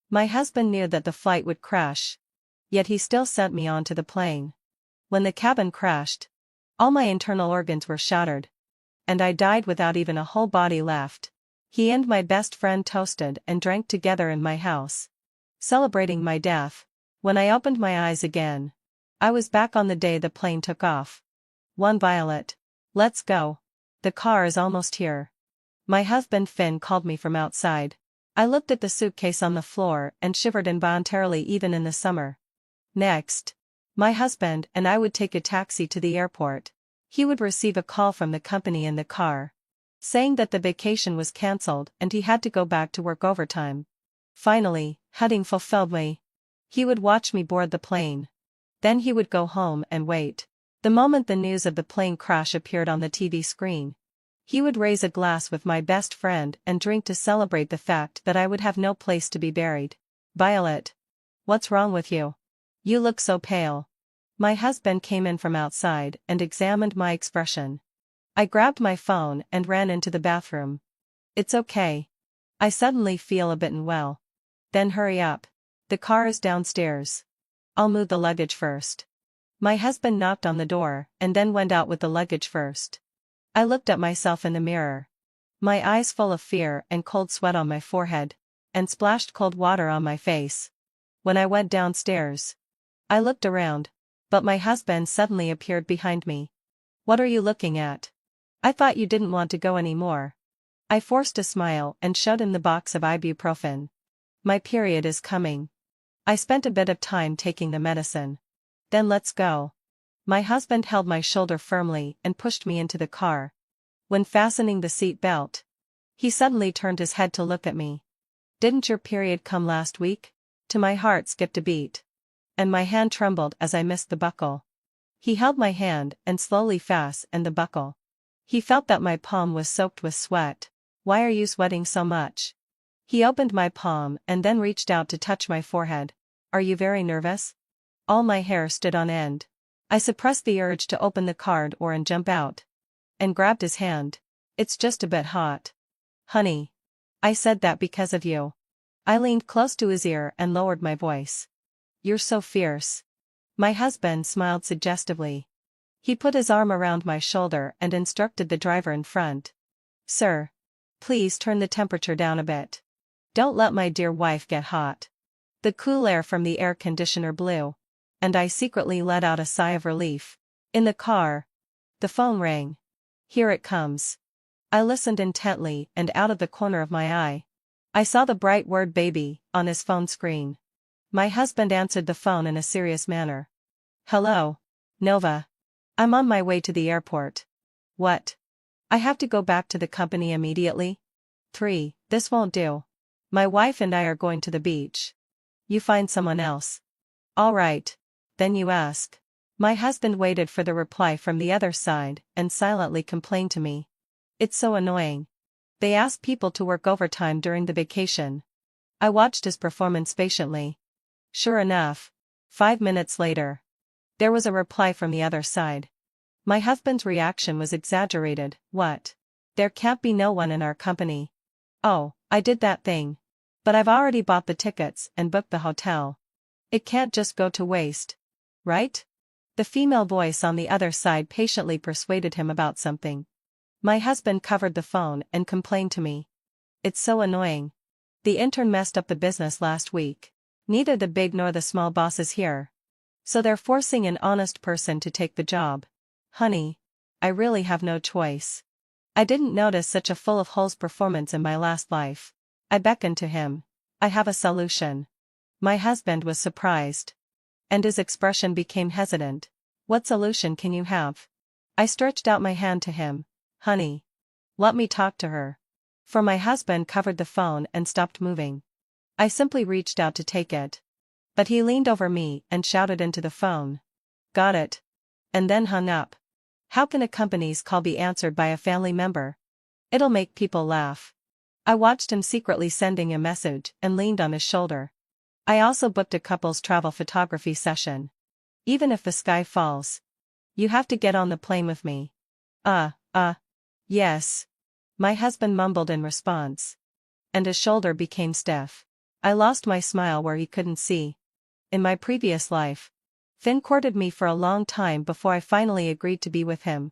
My husband knew that the flight would crash. Yet he still sent me onto the plane. When the cabin crashed, all my internal organs were shattered. And I died without even a whole body left. He and my best friend toasted and drank together in my house, celebrating my death. When I opened my eyes again, I was back on the day the plane took off. Violet. Let's go. The car is almost here. My husband Finn called me from outside. I looked at the suitcase on the floor and shivered involuntarily even in the summer. Next, my husband and I would take a taxi to the airport. He would receive a call from the company in the car, saying that the vacation was cancelled and he had to go back to work overtime. Finally, having fulfilled me, he would watch me board the plane. Then he would go home and wait. The moment the news of the plane crash appeared on the TV screen, he would raise a glass with my best friend and drink to celebrate the fact that I would have no place to be buried. Violet. What's wrong with you? You look so pale. My husband came in from outside and examined my expression. I grabbed my phone and ran into the bathroom. It's okay. I suddenly feel a bit unwell. Then hurry up. The car is downstairs. I'll move the luggage first. My husband knocked on the door and then went out with the luggage first. I looked at myself in the mirror. My eyes full of fear and cold sweat on my forehead, and splashed cold water on my face. When I went downstairs, I looked around, but my husband suddenly appeared behind me. What are you looking at? I thought you didn't want to go anymore. I forced a smile and showed him the box of ibuprofen. My period is coming. I spent a bit of time taking the medicine. Then let's go. My husband held my shoulder firmly and pushed me into the car. When fastening the seat belt, he suddenly turned his head to look at me. Didn't your period come last week? To my heart skipped a beat. And my hand trembled as I missed the buckle. He held my hand and slowly fastened the buckle. He felt that my palm was soaked with sweat. Why are you sweating so much? He opened my palm and then reached out to touch my forehead. Are you very nervous? All my hair stood on end. I suppressed the urge to open the car door and jump out. And grabbed his hand. It's just a bit hot. Honey. I said that because of you. I leaned close to his ear and lowered my voice. You're so fierce. My husband smiled suggestively. He put his arm around my shoulder and instructed the driver in front. Sir. Please turn the temperature down a bit. Don't let my dear wife get hot. The cool air from the air conditioner blew, and I secretly let out a sigh of relief. In the car, the phone rang. Here it comes. I listened intently and out of the corner of my eye, I saw the bright word baby on his phone screen. My husband answered the phone in a serious manner. Hello, Nova. I'm on my way to the airport. What? I have to go back to the company immediately? 3. This won't do. My wife and I are going to the beach. You find someone else. All right. Then you ask. My husband waited for the reply from the other side and silently complained to me. It's so annoying. They ask people to work overtime during the vacation. I watched his performance patiently. Sure enough, 5 minutes later, there was a reply from the other side. My husband's reaction was exaggerated. What? There can't be no one in our company. Oh, I did that thing. But I've already bought the tickets and booked the hotel. It can't just go to waste. Right? The female voice on the other side patiently persuaded him about something. My husband covered the phone and complained to me. It's so annoying. The intern messed up the business last week. Neither the big nor the small boss is here. So they're forcing an honest person to take the job. Honey, I really have no choice. I didn't notice such a full of holes performance in my last life. I beckoned to him. I have a solution. My husband was surprised. And his expression became hesitant. What solution can you have? I stretched out my hand to him. Honey. Let me talk to her. For my husband covered the phone and stopped moving. I simply reached out to take it. But he leaned over me and shouted into the phone. Got it. And then hung up. How can a company's call be answered by a family member? It'll make people laugh. I watched him secretly sending a message and leaned on his shoulder. I also booked a couple's travel photography session. Even if the sky falls, you have to get on the plane with me. Yes. My husband mumbled in response. And his shoulder became stiff. I lost my smile where he couldn't see. In my previous life, Finn courted me for a long time before I finally agreed to be with him.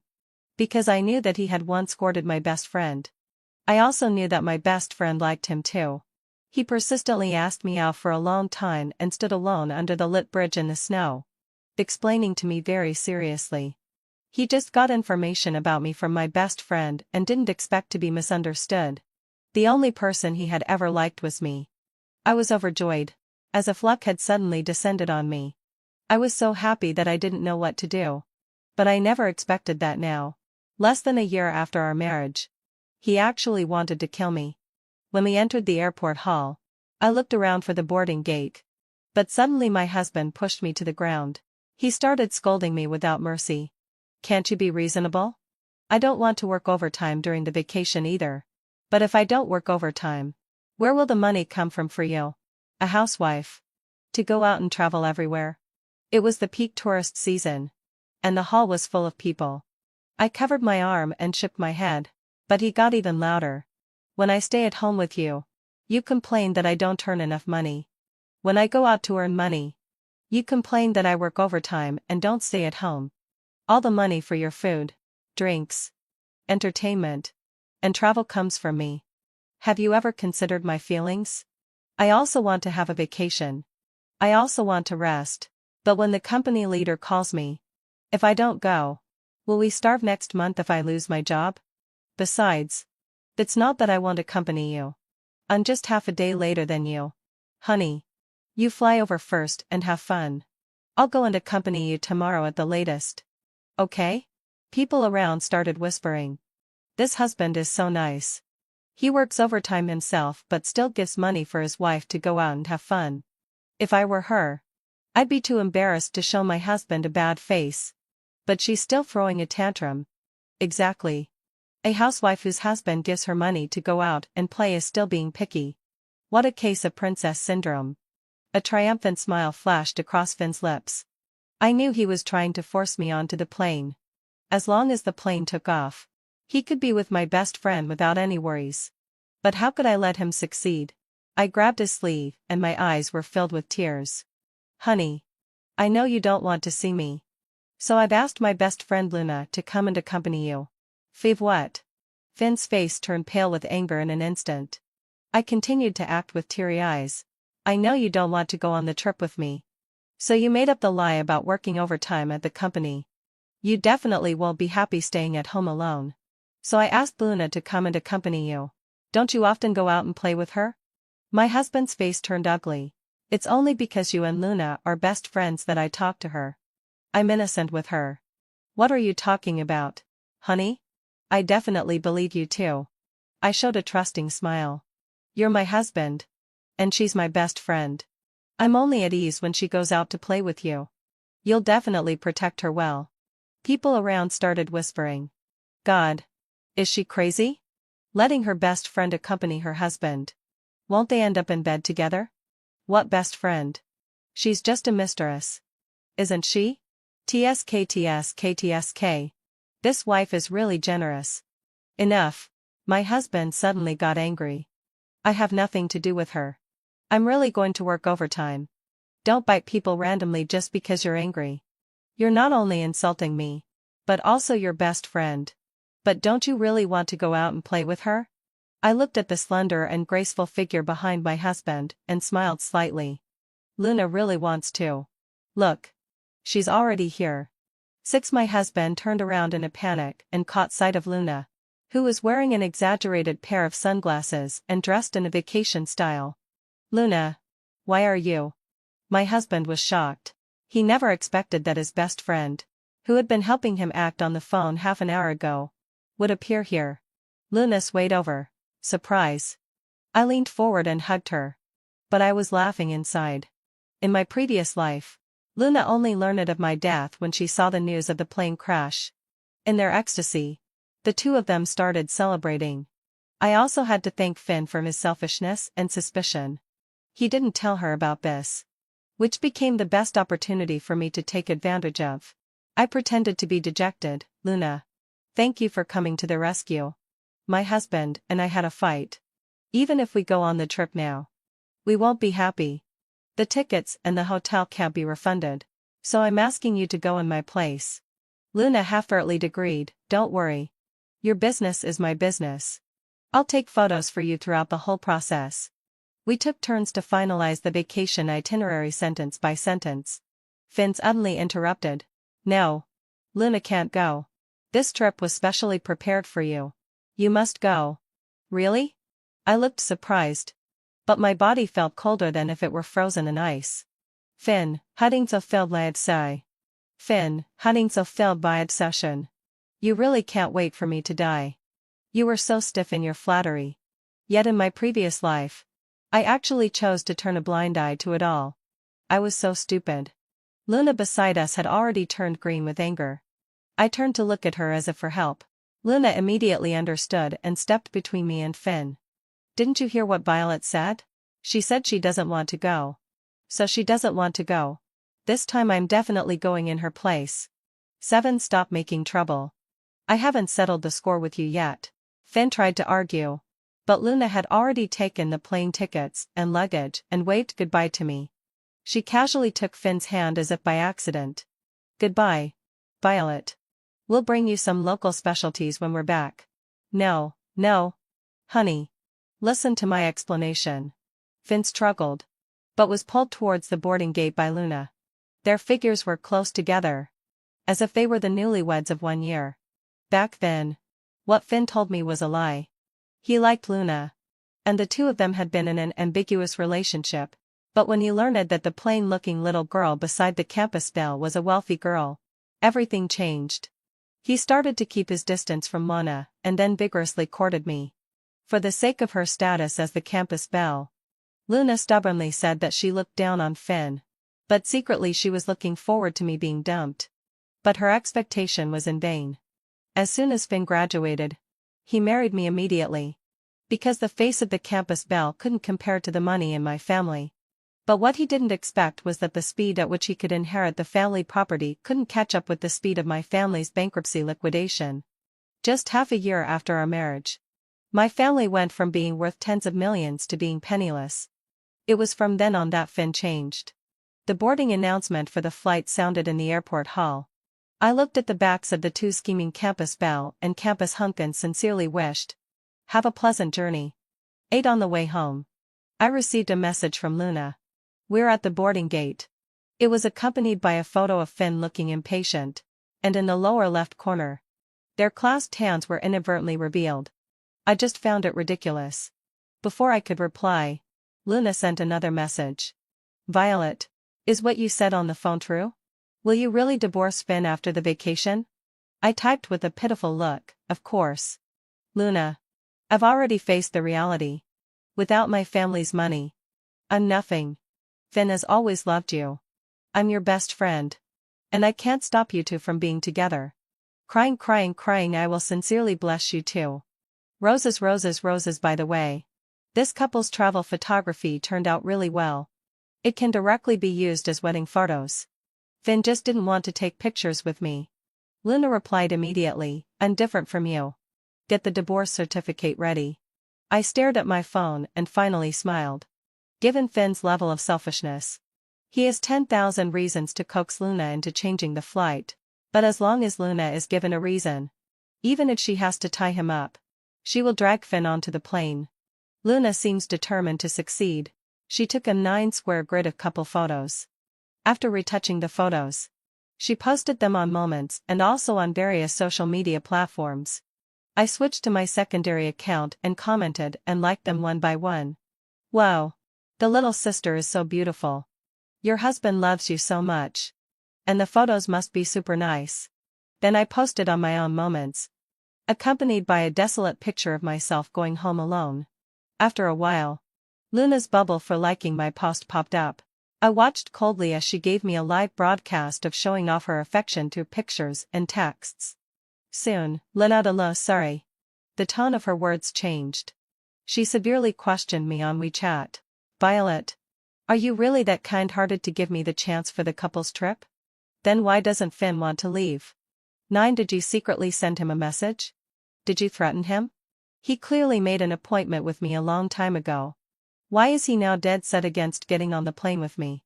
Because I knew that he had once courted my best friend. I also knew that my best friend liked him too. He persistently asked me out for a long time and stood alone under the lit bridge in the snow, explaining to me very seriously. He just got information about me from my best friend and didn't expect to be misunderstood. The only person he had ever liked was me. I was overjoyed, as if luck had suddenly descended on me. I was so happy that I didn't know what to do. But I never expected that now. Less than a year after our marriage, he actually wanted to kill me. When we entered the airport hall, I looked around for the boarding gate. But suddenly my husband pushed me to the ground. He started scolding me without mercy. Can't you be reasonable? I don't want to work overtime during the vacation either. But if I don't work overtime, where will the money come from for you? A housewife. To go out and travel everywhere. It was the peak tourist season. And the hall was full of people. I covered my arm and shook my head. But he got even louder. When I stay at home with you, you complain that I don't earn enough money. When I go out to earn money, you complain that I work overtime and don't stay at home. All the money for your food, drinks, entertainment, and travel comes from me. Have you ever considered my feelings? I also want to have a vacation. I also want to rest. But when the company leader calls me, if I don't go, will we starve next month if I lose my job? Besides, it's not that I won't accompany you. I'm just half a day later than you. Honey, you fly over first and have fun. I'll go and accompany you tomorrow at the latest. Okay? People around started whispering. This husband is so nice. He works overtime himself but still gives money for his wife to go out and have fun. If I were her, I'd be too embarrassed to show my husband a bad face. But she's still throwing a tantrum. Exactly. A housewife whose husband gives her money to go out and play is still being picky. What a case of princess syndrome. A triumphant smile flashed across Finn's lips. I knew he was trying to force me onto the plane. As long as the plane took off, he could be with my best friend without any worries. But how could I let him succeed? I grabbed his sleeve and my eyes were filled with tears. Honey, I know you don't want to see me. So I've asked my best friend Luna to come and accompany you. Fiv what? Finn's face turned pale with anger in an instant. I continued to act with teary eyes. I know you don't want to go on the trip with me. So you made up the lie about working overtime at the company. You definitely won't be happy staying at home alone. So I asked Luna to come and accompany you. Don't you often go out and play with her? My husband's face turned ugly. It's only because you and Luna are best friends that I talk to her. I'm innocent with her. What are you talking about, honey? I definitely believe you too. I showed a trusting smile. You're my husband. And she's my best friend. I'm only at ease when she goes out to play with you. You'll definitely protect her well. People around started whispering. God. Is she crazy? Letting her best friend accompany her husband. Won't they end up in bed together? What best friend? She's just a mistress. Isn't she? TSK. This wife is really generous. Enough. My husband suddenly got angry. I have nothing to do with her. I'm really going to work overtime. Don't bite people randomly just because you're angry. You're not only insulting me, but also your best friend. But don't you really want to go out and play with her? I looked at the slender and graceful figure behind my husband and smiled slightly. Luna really wants to. Look. She's already here. My husband turned around in a panic and caught sight of Luna, who was wearing an exaggerated pair of sunglasses and dressed in a vacation style. Luna. Why are you? My husband was shocked. He never expected that his best friend, who had been helping him act on the phone half an hour ago, would appear here. Luna swayed over. Surprise. I leaned forward and hugged her. But I was laughing inside. In my previous life, Luna only learned of my death when she saw the news of the plane crash. In their ecstasy, the two of them started celebrating. I also had to thank Finn for his selfishness and suspicion. He didn't tell her about this, which became the best opportunity for me to take advantage of. I pretended to be dejected. Luna. Thank you for coming to the rescue. My husband and I had a fight. Even if we go on the trip now, We won't be happy. The tickets and the hotel can't be refunded. So I'm asking you to go in my place. Luna half-heartedly agreed, don't worry. Your business is my business. I'll take photos for you throughout the whole process. We took turns to finalize the vacation itinerary sentence by sentence. Finn suddenly interrupted. No. Luna can't go. This trip was specially prepared for you. You must go. Really? I looked surprised. But my body felt colder than if it were frozen in ice. Finn, hadn't så filled med sig. Finn, hadn't så filled by obsession. You really can't wait for me to die. You were so stiff in your flattery. Yet in my previous life, I actually chose to turn a blind eye to it all. I was so stupid. Luna beside us had already turned green with anger. I turned to look at her as if for help. Luna immediately understood and stepped between me and Finn. Didn't you hear what Violet said? She said she doesn't want to go. So she doesn't want to go. This time I'm definitely going in her place. 7. Stop making trouble. I haven't settled the score with you yet. Finn tried to argue. But Luna had already taken the plane tickets and luggage and waved goodbye to me. She casually took Finn's hand as if by accident. Goodbye, Violet. We'll bring you some local specialties when we're back. No, no. Honey. Listen to my explanation. Finn struggled. But was pulled towards the boarding gate by Luna. Their figures were close together. As if they were the newlyweds of 1 year. Back then. What Finn told me was a lie. He liked Luna. And the two of them had been in an ambiguous relationship. But when he learned that the plain-looking little girl beside the campus belle was a wealthy girl, everything changed. He started to keep his distance from Luna, and then vigorously courted me. For the sake of her status as the campus belle. Luna stubbornly said that she looked down on Finn. But secretly she was looking forward to me being dumped. But her expectation was in vain. As soon as Finn graduated, he married me immediately. Because the face of the campus belle couldn't compare to the money in my family. But what he didn't expect was that the speed at which he could inherit the family property couldn't catch up with the speed of my family's bankruptcy liquidation. Just half a year after our marriage, my family went from being worth tens of millions to being penniless. It was from then on that Finn changed. The boarding announcement for the flight sounded in the airport hall. I looked at the backs of the two scheming campus belle and campus hunk and sincerely wished. Have a pleasant journey. 8. On the way home, I received a message from Luna. We're at the boarding gate. It was accompanied by a photo of Finn looking impatient, and in the lower left corner, their clasped hands were inadvertently revealed. I just found it ridiculous. Before I could reply, Luna sent another message. Violet, is what you said on the phone true? Will you really divorce Finn after the vacation? I typed with a pitiful look, of course. Luna. I've already faced the reality. Without my family's money, I'm nothing. Finn has always loved you. I'm your best friend. And I can't stop you two from being together. Crying, crying, crying. I will sincerely bless you too. Roses, roses, roses. By the way, this couple's travel photography turned out really well. It can directly be used as wedding photos. Finn just didn't want to take pictures with me. Luna replied immediately, I'm different from you. Get the divorce certificate ready. I stared at my phone and finally smiled. Given Finn's level of selfishness, he has 10,000 reasons to coax Luna into changing the flight, but as long as Luna is given a reason, even if she has to tie him up, she will drag Finn onto the plane. Luna seems determined to succeed. She took a 9-square grid of couple photos. After retouching the photos, she posted them on Moments and also on various social media platforms. I switched to my secondary account and commented and liked them one by one. Wow. The little sister is so beautiful. Your husband loves you so much. And the photos must be super nice. Then I posted on my own Moments, accompanied by a desolate picture of myself going home alone. After a while, Luna's bubble for liking my post popped up. I watched coldly as she gave me a live broadcast of showing off her affection through pictures and texts. Soon, Luna, sorry. The tone of her words changed. She severely questioned me on WeChat. Violet, are you really that kind-hearted to give me the chance for the couple's trip? Then why doesn't Finn want to leave? 9. Did you secretly send him a message? Did you threaten him? He clearly made an appointment with me a long time ago. Why is he now dead set against getting on the plane with me?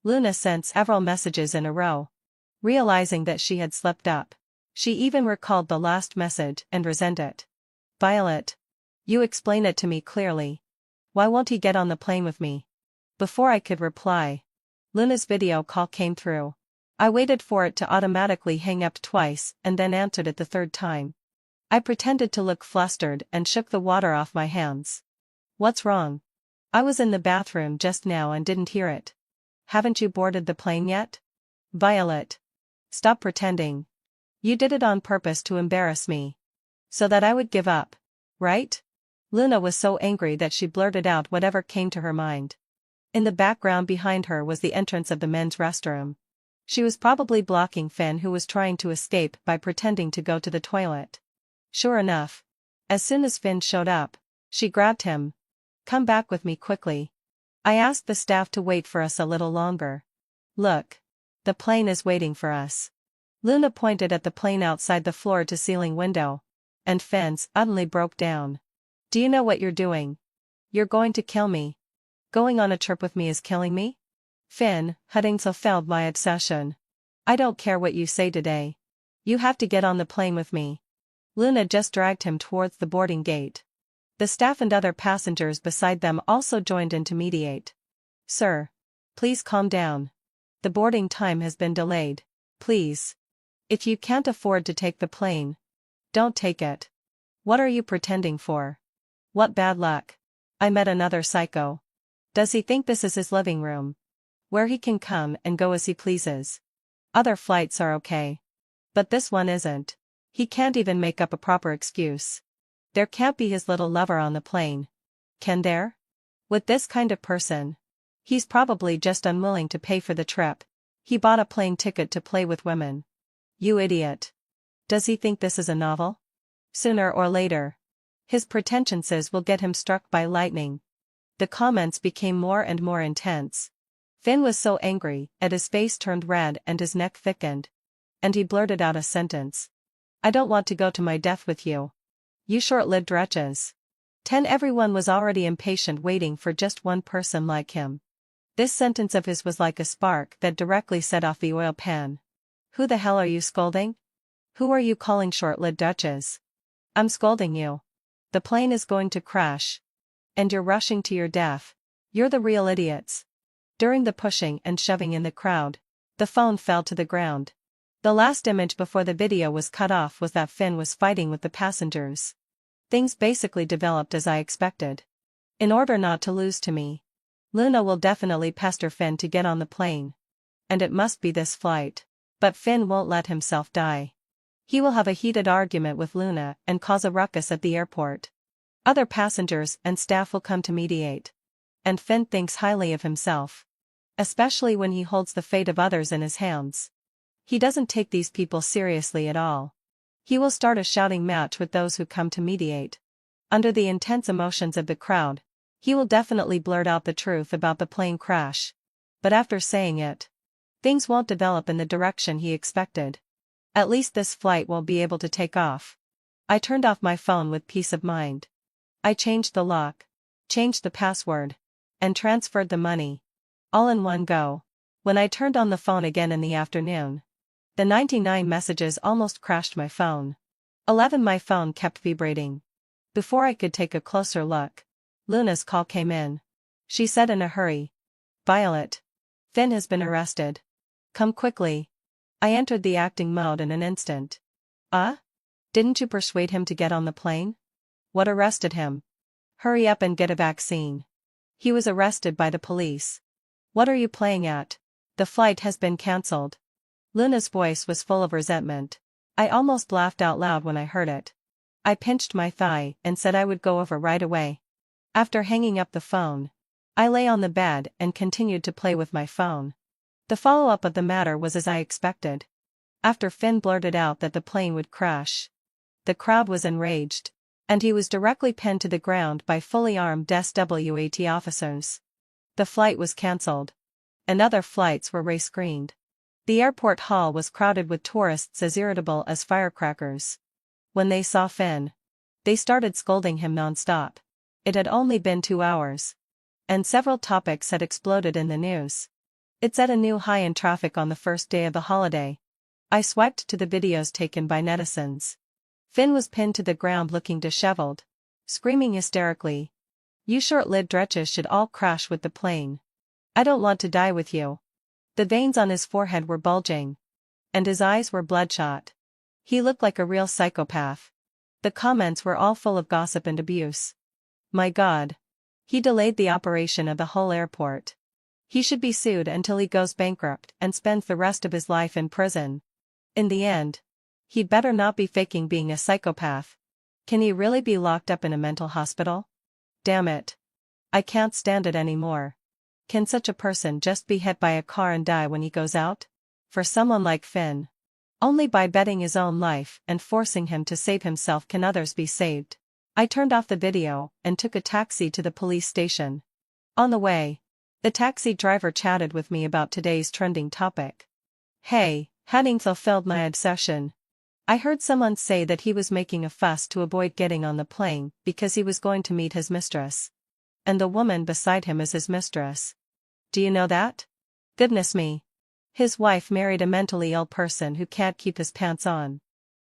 Luna sent several messages in a row. Realizing that she had slipped up, she even recalled the last message and resented it. Violet. You explain it to me clearly. Why won't he get on the plane with me? Before I could reply, Luna's video call came through. I waited for it to automatically hang up twice and then answered it the third time. I pretended to look flustered and shook the water off my hands. What's wrong? I was in the bathroom just now and didn't hear it. Haven't you boarded the plane yet? Violet. Stop pretending. You did it on purpose to embarrass me. So that I would give up, right? Luna was so angry that she blurted out whatever came to her mind. In the background behind her was the entrance of the men's restroom. She was probably blocking Finn, who was trying to escape by pretending to go to the toilet. Sure enough, as soon as Finn showed up, she grabbed him. Come back with me quickly. I asked the staff to wait for us a little longer. Look. The plane is waiting for us. Luna pointed at the plane outside the floor-to-ceiling window. And Finn suddenly broke down. Do you know what you're doing? You're going to kill me. Going on a trip with me is killing me? Finn, hadn't so failed my obsession. I don't care what you say today. You have to get on the plane with me. Luna just dragged him towards the boarding gate. The staff and other passengers beside them also joined in to mediate. Sir. Please calm down. The boarding time has been delayed. Please. If you can't afford to take the plane, don't take it. What are you pretending for? What bad luck. I met another psycho. Does he think this is his living room? Where he can come and go as he pleases. Other flights are okay. But this one isn't. He can't even make up a proper excuse. There can't be his little lover on the plane. Can there? With this kind of person. He's probably just unwilling to pay for the trip. He bought a plane ticket to play with women. You idiot. Does he think this is a novel? Sooner or later, his pretensions will get him struck by lightning. The comments became more and more intense. Finn was so angry that his face turned red and his neck thickened. And he blurted out a sentence. I don't want to go to my death with you. You short-lived wretches. 10 Everyone was already impatient, waiting for just one person like him. This sentence of his was like a spark that directly set off the oil pan. Who the hell are you scolding? Who are you calling short-lived wretches? I'm scolding you. The plane is going to crash. And you're rushing to your death. You're the real idiots. During the pushing and shoving in the crowd, the phone fell to the ground. The last image before the video was cut off was that Finn was fighting with the passengers. Things basically developed as I expected. In order not to lose to me, Luna will definitely pester Finn to get on the plane. And it must be this flight. But Finn won't let himself die. He will have a heated argument with Luna and cause a ruckus at the airport. Other passengers and staff will come to mediate. And Finn thinks highly of himself. Especially when he holds the fate of others in his hands. He doesn't take these people seriously at all. He will start a shouting match with those who come to mediate. Under the intense emotions of the crowd, he will definitely blurt out the truth about the plane crash. But after saying it, things won't develop in the direction he expected. At least this flight won't be able to take off. I turned off my phone with peace of mind. I changed the lock, changed the password, and transferred the money. All in one go. When I turned on the phone again in the afternoon, the 99 messages almost crashed my phone. 11 My phone kept vibrating. Before I could take a closer look, Luna's call came in. She said in a hurry. Violet. Finn has been arrested. Come quickly. I entered the acting mode in an instant. Didn't you persuade him to get on the plane? What arrested him? Hurry up and get a vaccine. He was arrested by the police. What are you playing at? The flight has been cancelled. Luna's voice was full of resentment. I almost laughed out loud when I heard it. I pinched my thigh and said I would go over right away. After hanging up the phone, I lay on the bed and continued to play with my phone. The follow-up of the matter was as I expected. After Finn blurted out that the plane would crash, the crowd was enraged, and he was directly pinned to the ground by fully armed SWAT officers. The flight was cancelled. And other flights were rescreened. The airport hall was crowded with tourists as irritable as firecrackers. When they saw Finn, they started scolding him non-stop. It had only been 2 hours. and several topics had exploded in the news. It set a new high in traffic on the first day of the holiday. I swiped to the videos taken by netizens. Finn was pinned to the ground looking disheveled, screaming hysterically. "You short-lived wretches should all crash with the plane. I don't want to die with you." The veins on his forehead were bulging, and his eyes were bloodshot. He looked like a real psychopath. The comments were all full of gossip and abuse. My God. He delayed the operation of the whole airport. He should be sued until he goes bankrupt and spends the rest of his life in prison. In the end, he'd better not be faking being a psychopath. Can he really be locked up in a mental hospital? Damn it. I can't stand it anymore. Can such a person just be hit by a car and die when he goes out? For someone like Finn, only by betting his own life and forcing him to save himself can others be saved. I turned off the video and took a taxi to the police station. On the way, the taxi driver chatted with me about today's trending topic. Hey, having fulfilled my obsession. I heard someone say that he was making a fuss to avoid getting on the plane because he was going to meet his mistress. And the woman beside him is his mistress. Do you know that? Goodness me. His wife married a mentally ill person who can't keep his pants on.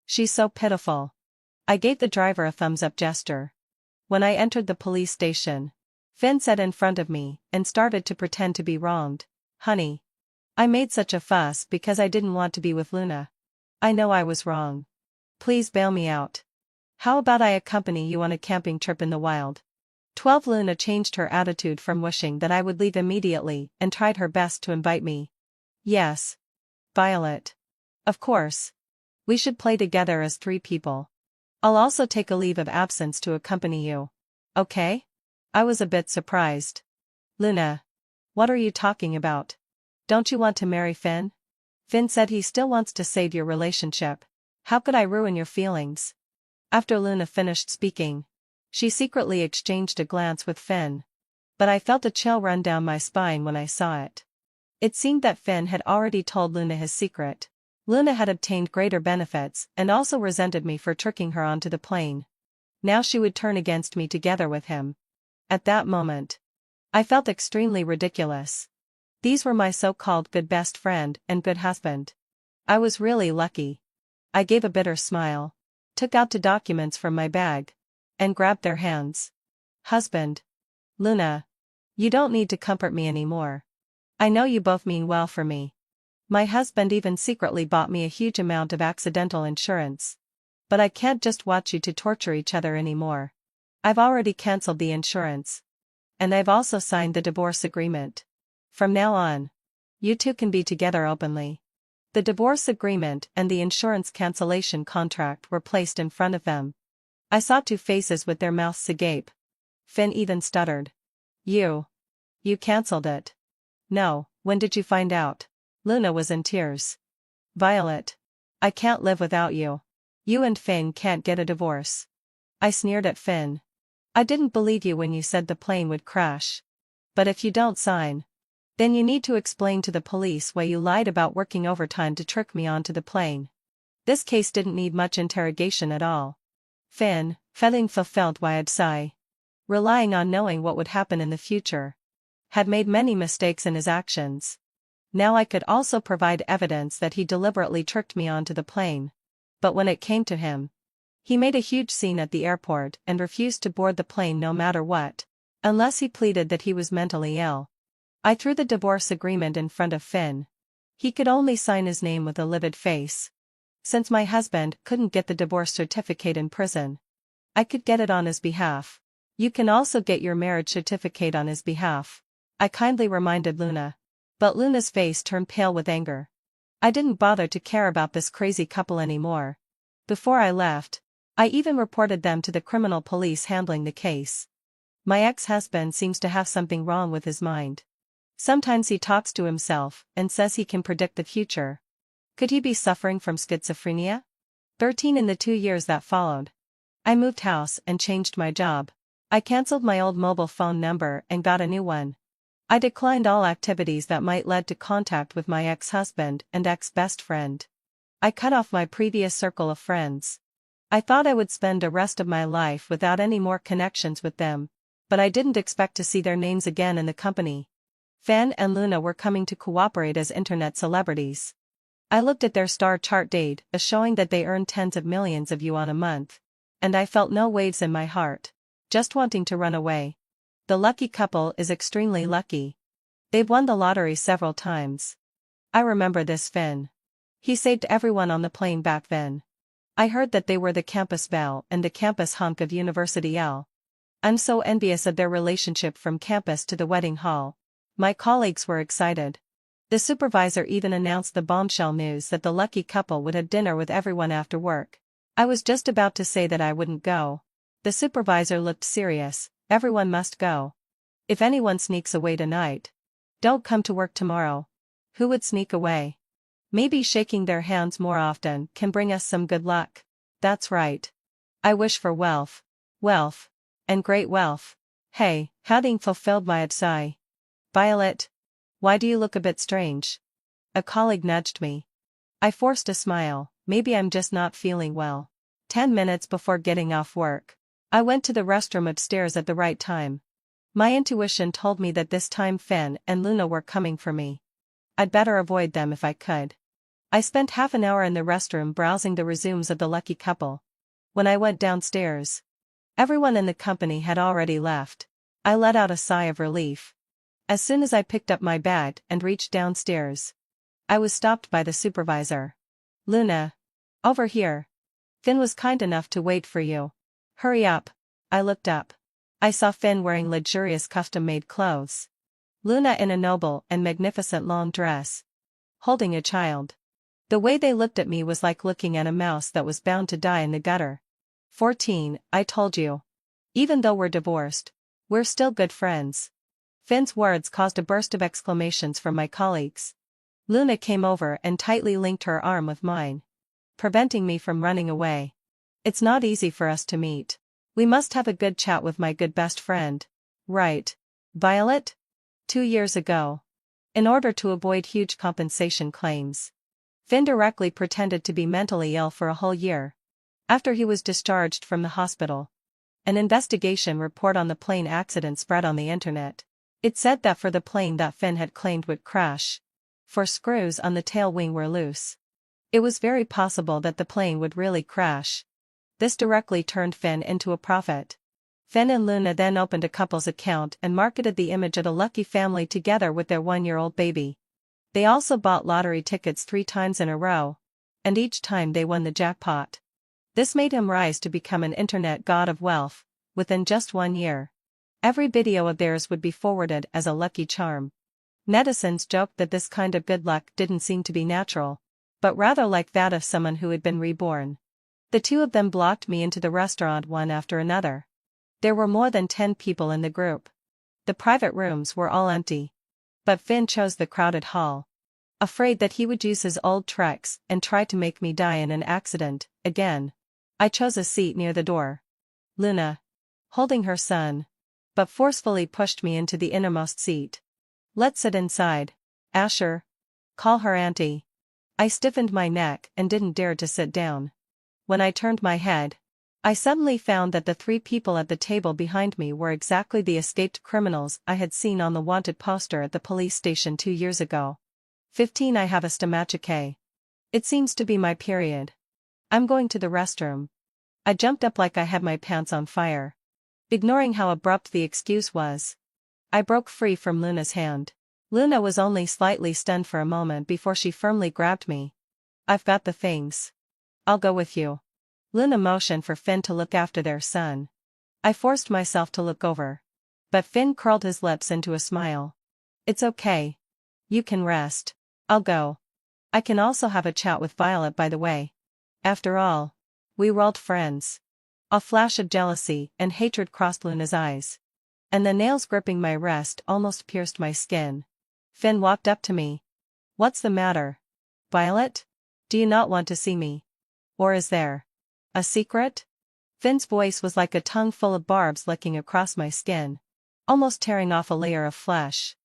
She's so pitiful. I gave the driver a thumbs-up gesture. When I entered the police station, Finn sat in front of me and started to pretend to be wronged. Honey. I made such a fuss because I didn't want to be with Luna. I know I was wrong. Please bail me out. How about I accompany you on a camping trip in the wild? 12 Luna changed her attitude from wishing that I would leave immediately and tried her best to invite me. Yes. Violet. Of course. We should play together as 3 people. I'll also take a leave of absence to accompany you. Okay? I was a bit surprised. Luna. What are you talking about? Don't you want to marry Finn? Finn said he still wants to save your relationship. How could I ruin your feelings? After Luna finished speaking, she secretly exchanged a glance with Finn. But I felt a chill run down my spine when I saw it. It seemed that Finn had already told Luna his secret. Luna had obtained greater benefits and also resented me for tricking her onto the plane. Now she would turn against me together with him. At that moment, I felt extremely ridiculous. These were my so-called good best friend and good husband. I was really lucky. I gave a bitter smile, took out 2 documents from my bag, and grabbed their hands. Husband. Luna. You don't need to comfort me anymore. I know you both mean well for me. My husband even secretly bought me a huge amount of accidental insurance. But I can't just watch you to torture each other anymore. I've already cancelled the insurance. And I've also signed the divorce agreement. From now on, you 2 can be together openly. The divorce agreement and the insurance cancellation contract were placed in front of them. I saw 2 faces with their mouths agape. Finn even stuttered. You cancelled it. No, when did you find out? Luna was in tears. Violet. I can't live without you. You and Finn can't get a divorce. I sneered at Finn. I didn't believe you when you said the plane would crash. But if you don't sign, then you need to explain to the police why you lied about working overtime to trick me onto the plane. This case didn't need much interrogation at all. Finn, feeling fulfilled by I'd sigh, relying on knowing what would happen in the future, had made many mistakes in his actions. Now I could also provide evidence that he deliberately tricked me onto the plane. But when it came to him, he made a huge scene at the airport and refused to board the plane no matter what, unless he pleaded that he was mentally ill. I threw the divorce agreement in front of Finn. He could only sign his name with a livid face. Since my husband couldn't get the divorce certificate in prison, I could get it on his behalf. You can also get your marriage certificate on his behalf, I kindly reminded Luna. But Luna's face turned pale with anger. I didn't bother to care about this crazy couple anymore. Before I left, I even reported them to the criminal police handling the case. My ex-husband seems to have something wrong with his mind. Sometimes he talks to himself and says he can predict the future. Could he be suffering from schizophrenia? 13 in the 2 years that followed. I moved house and changed my job. I cancelled my old mobile phone number and got a new one. I declined all activities that might lead to contact with my ex-husband and ex-best friend. I cut off my previous circle of friends. I thought I would spend the rest of my life without any more connections with them. but I didn't expect to see their names again in the company. Finn and Luna were coming to cooperate as internet celebrities. I looked at their star chart data, showing that they earned tens of millions of yuan a month. And I felt no waves in my heart, just wanting to run away. The lucky couple is extremely lucky. They've won the lottery several times. I remember this Finn. He saved everyone on the plane back then. I heard that they were the campus belle and the campus hunk of University L. I'm so envious of their relationship from campus to the wedding hall. My colleagues were excited. The supervisor even announced the bombshell news that the lucky couple would have dinner with everyone after work. I was just about to say that I wouldn't go. The supervisor looked serious. Everyone must go. If anyone sneaks away tonight, don't come to work tomorrow. Who would sneak away? Maybe shaking their hands more often can bring us some good luck. That's right. I wish for wealth. Wealth. And great wealth. Hey, having fulfilled my desire. Violet. Why do you look a bit strange? A colleague nudged me. I forced a smile. Maybe I'm just not feeling well. 10 minutes before getting off work, I went to the restroom upstairs at the right time. My intuition told me that this time Finn and Luna were coming for me. I'd better avoid them if I could. I spent half an hour in the restroom browsing the resumes of the lucky couple. When I went downstairs, everyone in the company had already left. I let out a sigh of relief. As soon as I picked up my bag and reached downstairs, I was stopped by the supervisor. Luna. Over here. Finn was kind enough to wait for you. Hurry up. I looked up. I saw Finn wearing luxurious custom-made clothes. Luna in a noble and magnificent long dress, holding a child. The way they looked at me was like looking at a mouse that was bound to die in the gutter. 14, I told you. Even though we're divorced, we're still good friends. Finn's words caused a burst of exclamations from my colleagues. Luna came over and tightly linked her arm with mine, preventing me from running away. It's not easy for us to meet. We must have a good chat with my good best friend. Right. Violet? 2 years ago. In order to avoid huge compensation claims, Finn directly pretended to be mentally ill for a whole year. After he was discharged from the hospital, an investigation report on the plane accident spread on the internet. It said that for the plane that Finn had claimed would crash, 4 screws on the tail wing were loose. It was very possible that the plane would really crash. This directly turned Finn into a profit. Finn and Luna then opened a couple's account and marketed the image of a lucky family together with their 1-year-old baby. They also bought lottery tickets 3 times in a row, and each time they won the jackpot. This made him rise to become an internet god of wealth, within just 1 year. Every video of theirs would be forwarded as a lucky charm. Netizens joked that this kind of good luck didn't seem to be natural, but rather like that of someone who had been reborn. The two of them blocked me into the restaurant one after another. There were more than 10 people in the group. The private rooms were all empty. But Finn chose the crowded hall. Afraid that he would use his old tricks and try to make me die in an accident, again, I chose a seat near the door. Luna, holding her son, but forcefully pushed me into the innermost seat. Let's sit inside. Asher. Call her auntie. I stiffened my neck and didn't dare to sit down. When I turned my head, I suddenly found that the 3 people at the table behind me were exactly the escaped criminals I had seen on the wanted poster at the police station 2 years ago. 15 I have a stomachache. It seems to be my period. I'm going to the restroom. I jumped up like I had my pants on fire. Ignoring how abrupt the excuse was, I broke free from Luna's hand. Luna was only slightly stunned for a moment before she firmly grabbed me. I've got the things. I'll go with you. Luna motioned for Finn to look after their son. I forced myself to look over. But Finn curled his lips into a smile. It's okay. You can rest. I'll go. I can also have a chat with Violet by the way. After all, we were old friends. A flash of jealousy and hatred crossed Luna's eyes. And the nails gripping my wrist almost pierced my skin. Finn walked up to me. What's the matter? Violet? Do you not want to see me? Or is there a secret? Finn's voice was like a tongue full of barbs licking across my skin, almost tearing off a layer of flesh.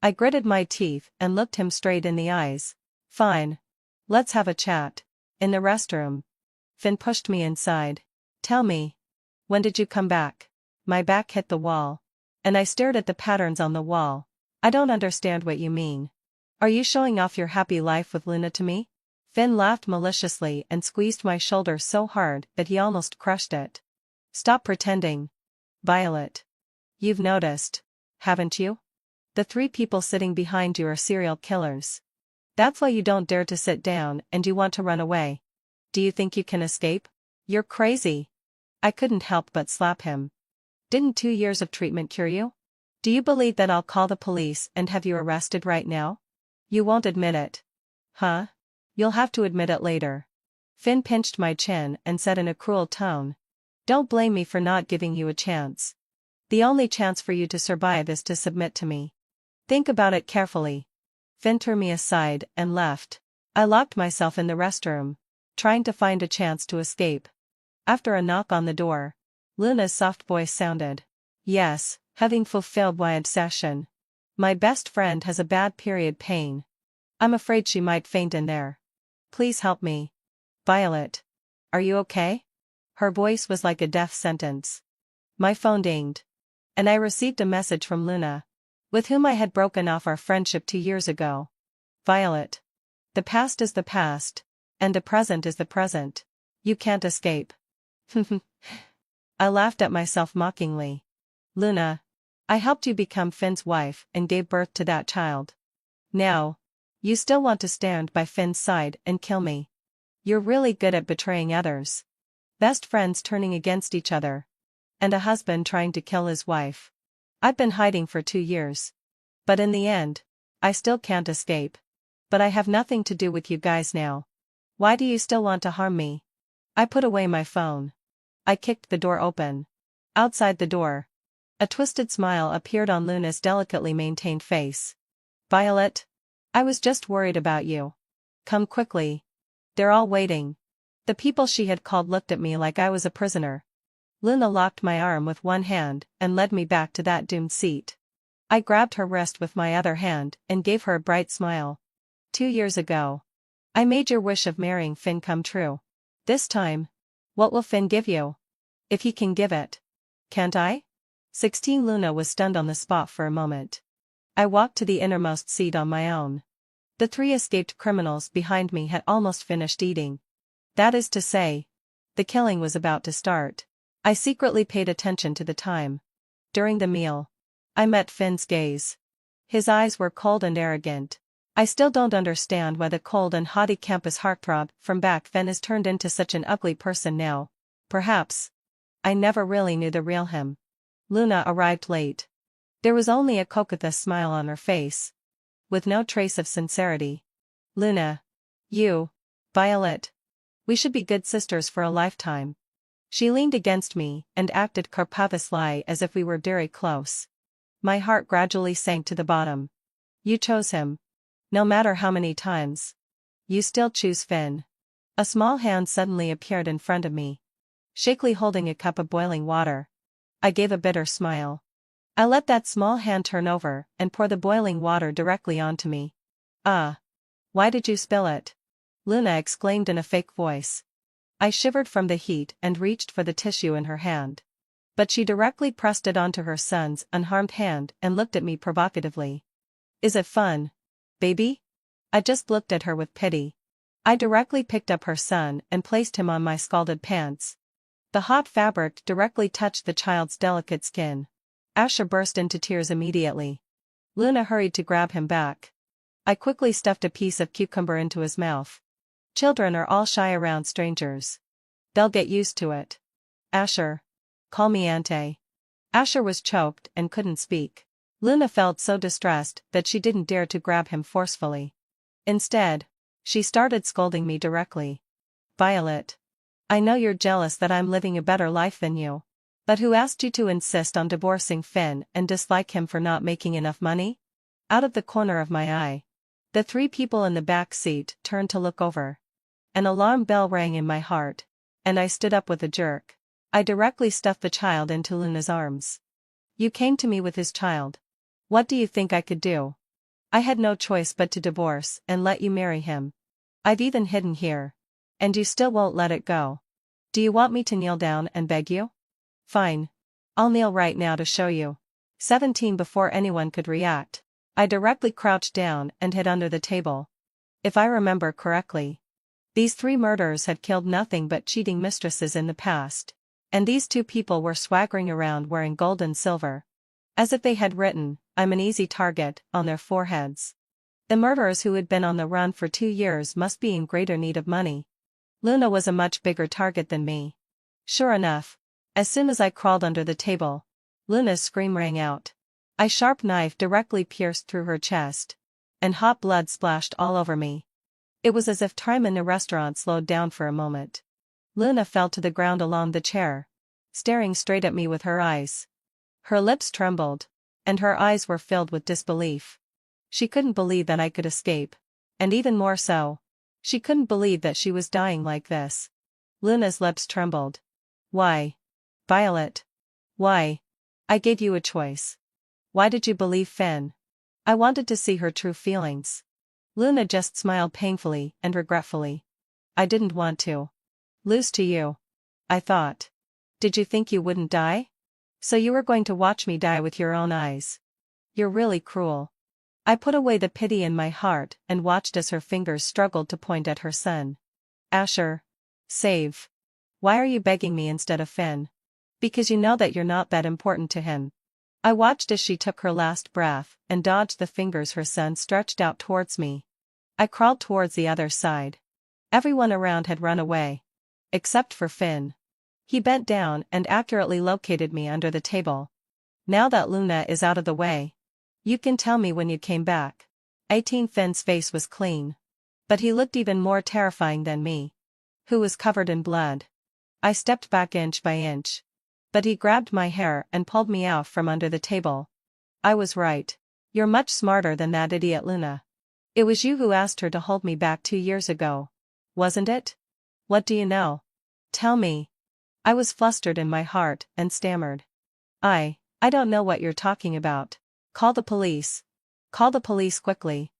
I gritted my teeth and looked him straight in the eyes. Fine. Let's have a chat. In the restroom. Finn pushed me inside. Tell me. When did you come back? My back hit the wall. And I stared at the patterns on the wall. I don't understand what you mean. Are you showing off your happy life with Luna to me? Finn laughed maliciously and squeezed my shoulder so hard that he almost crushed it. Stop pretending. Violet. You've noticed, haven't you? The 3 people sitting behind you are serial killers. That's why you don't dare to sit down and you want to run away. Do you think you can escape? You're crazy. I couldn't help but slap him. Didn't 2 years of treatment cure you? Do you believe that I'll call the police and have you arrested right now? You won't admit it. Huh? You'll have to admit it later. Finn pinched my chin and said in a cruel tone. Don't blame me for not giving you a chance. The only chance for you to survive is to submit to me. Think about it carefully. Finn turned me aside and left. I locked myself in the restroom, trying to find a chance to escape. After a knock on the door, Luna's soft voice sounded. Yes, having fulfilled my obsession. My best friend has a bad period pain. I'm afraid she might faint in there. Please help me. Violet. Are you okay? Her voice was like a death sentence. My phone dinged. And I received a message from Luna, with whom I had broken off our friendship 2 years ago. Violet. The past is the past, and the present is the present. You can't escape. I laughed at myself mockingly. Luna. I helped you become Finn's wife and gave birth to that child. Now, you still want to stand by Finn's side and kill me. You're really good at betraying others. Best friends turning against each other. And a husband trying to kill his wife. I've been hiding for 2 years. But in the end, I still can't escape. But I have nothing to do with you guys now. Why do you still want to harm me? I put away my phone. I kicked the door open. Outside the door, a twisted smile appeared on Luna's delicately maintained face. Violet. I was just worried about you. Come quickly. They're all waiting. The people she had called looked at me like I was a prisoner. Luna locked my arm with one hand and led me back to that doomed seat. I grabbed her wrist with my other hand and gave her a bright smile. 2 years ago, I made your wish of marrying Finn come true. This time, what will Finn give you? If he can give it. Can't I? 16 Luna was stunned on the spot for a moment. I walked to the innermost seat on my own. The 3 escaped criminals behind me had almost finished eating. That is to say, the killing was about to start. I secretly paid attention to the time. During the meal, I met Finn's gaze. His eyes were cold and arrogant. I still don't understand why the cold and haughty campus heartthrob from back then has turned into such an ugly person now. Perhaps I never really knew the real him. Luna arrived late. There was only a coquettish smile on her face, with no trace of sincerity. Luna. You. Violet. We should be good sisters for a lifetime. She leaned against me and acted Karpathisly as if we were very close. My heart gradually sank to the bottom. You chose him. No matter how many times. You still choose Finn. A small hand suddenly appeared in front of me, shakily holding a cup of boiling water. I gave a bitter smile. I let that small hand turn over and pour the boiling water directly onto me. Ah. Why did you spill it? Luna exclaimed in a fake voice. I shivered from the heat and reached for the tissue in her hand. But she directly pressed it onto her son's unharmed hand and looked at me provocatively. Is it fun, baby? I just looked at her with pity. I directly picked up her son and placed him on my scalded pants. The hot fabric directly touched the child's delicate skin. Asher burst into tears immediately. Luna hurried to grab him back. I quickly stuffed a piece of cucumber into his mouth. Children are all shy around strangers. They'll get used to it. Asher. Call me Auntie. Asher was choked and couldn't speak. Luna felt so distressed that she didn't dare to grab him forcefully. Instead, she started scolding me directly. Violet. I know you're jealous that I'm living a better life than you. But who asked you to insist on divorcing Finn and dislike him for not making enough money? Out of the corner of my eye, the 3 people in the back seat turned to look over. An alarm bell rang in my heart, and I stood up with a jerk. I directly stuffed the child into Luna's arms. You came to me with his child. What do you think I could do? I had no choice but to divorce and let you marry him. I've even hidden here. And you still won't let it go. Do you want me to kneel down and beg you? Fine. I'll kneel right now to show you. 17 Before anyone could react, I directly crouched down and hid under the table. If I remember correctly, these 3 murderers had killed nothing but cheating mistresses in the past. And these 2 people were swaggering around wearing gold and silver. As if they had written, "I'm an easy target," on their foreheads. The murderers who had been on the run for 2 years must be in greater need of money. Luna was a much bigger target than me. Sure enough, as soon as I crawled under the table, Luna's scream rang out. A sharp knife directly pierced through her chest, and hot blood splashed all over me. It was as if time in the restaurant slowed down for a moment. Luna fell to the ground along the chair, staring straight at me with her eyes. Her lips trembled, and her eyes were filled with disbelief. She couldn't believe that I could escape, and even more so, she couldn't believe that she was dying like this. Luna's lips trembled. "Why? Violet. Why? I gave you a choice. Why did you believe Finn?" I wanted to see her true feelings. Luna just smiled painfully and regretfully. "I didn't want to lose to you. I thought. Did you think you wouldn't die? So you were going to watch me die with your own eyes? You're really cruel." I put away the pity in my heart and watched as her fingers struggled to point at her son. "Asher. Save. Why are you begging me instead of Finn? Because you know that you're not that important to him." I watched as she took her last breath and dodged the fingers her son stretched out towards me. I crawled towards the other side. Everyone around had run away. Except for Finn. He bent down and accurately located me under the table. "Now that Luna is out of the way, you can tell me when you came back." 18 Finn's face was clean. But he looked even more terrifying than me, who was covered in blood. I stepped back inch by inch. But he grabbed my hair and pulled me out from under the table. "I was right. You're much smarter than that idiot Luna. It was you who asked her to hold me back 2 years ago. Wasn't it? What do you know? Tell me." I was flustered in my heart and stammered. I don't know what you're talking about. Call the police. Call the police quickly."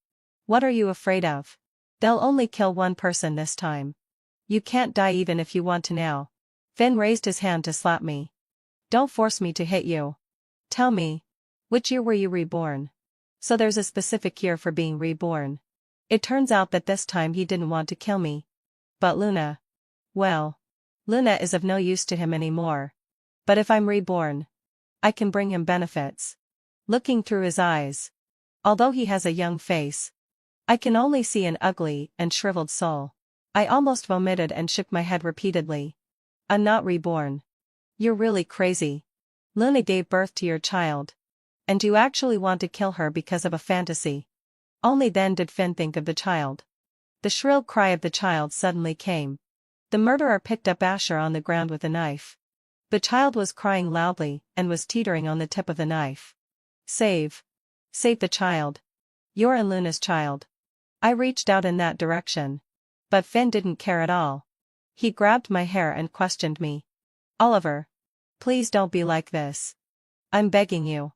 "What are you afraid of? They'll only kill 1 person this time. You can't die even if you want to now." Finn raised his hand to slap me. "Don't force me to hit you. Tell me, which year were you reborn?" So there's a specific year for being reborn. It turns out that this time he didn't want to kill me. But Luna. Well, Luna is of no use to him anymore. But if I'm reborn, I can bring him benefits. Looking through his eyes, although he has a young face, I can only see an ugly and shriveled soul. I almost vomited and shook my head repeatedly. "I'm not reborn. You're really crazy. Luna gave birth to your child. And you actually want to kill her because of a fantasy." Only then did Finn think of the child. The shrill cry of the child suddenly came. The murderer picked up Asher on the ground with a knife. The child was crying loudly and was teetering on the tip of the knife. "Save. Save the child. You're and Luna's child." I reached out in that direction. But Finn didn't care at all. He grabbed my hair and questioned me. "Oliver. Please don't be like this. I'm begging you.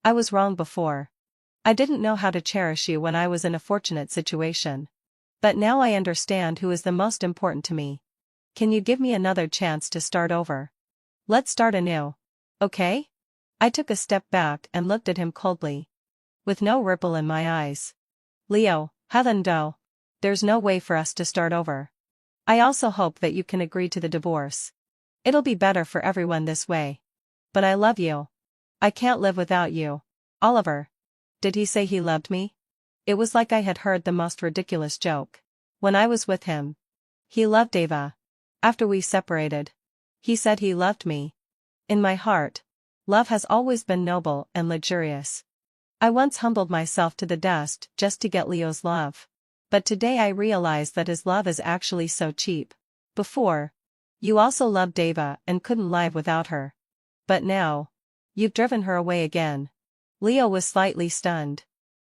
I was wrong before. I didn't know how to cherish you when I was in a fortunate situation. But now I understand who is the most important to me. Can you give me another chance to start over? Let's start anew. Okay?" I took a step back and looked at him coldly, with no ripple in my eyes. "Leo, Havendo. There's no way for us to start over. I also hope that you can agree to the divorce. It'll be better for everyone this way. But I love you. I can't live without you." Oliver. Did he say he loved me? It was like I had heard the most ridiculous joke. When I was with him, he loved Ava. After we separated, he said he loved me. In my heart, love has always been noble and luxurious. I once humbled myself to the dust just to get Leo's love. But today I realized that his love is actually so cheap. Before, you also loved Ava and couldn't live without her. But now, you've driven her away again. Leo was slightly stunned.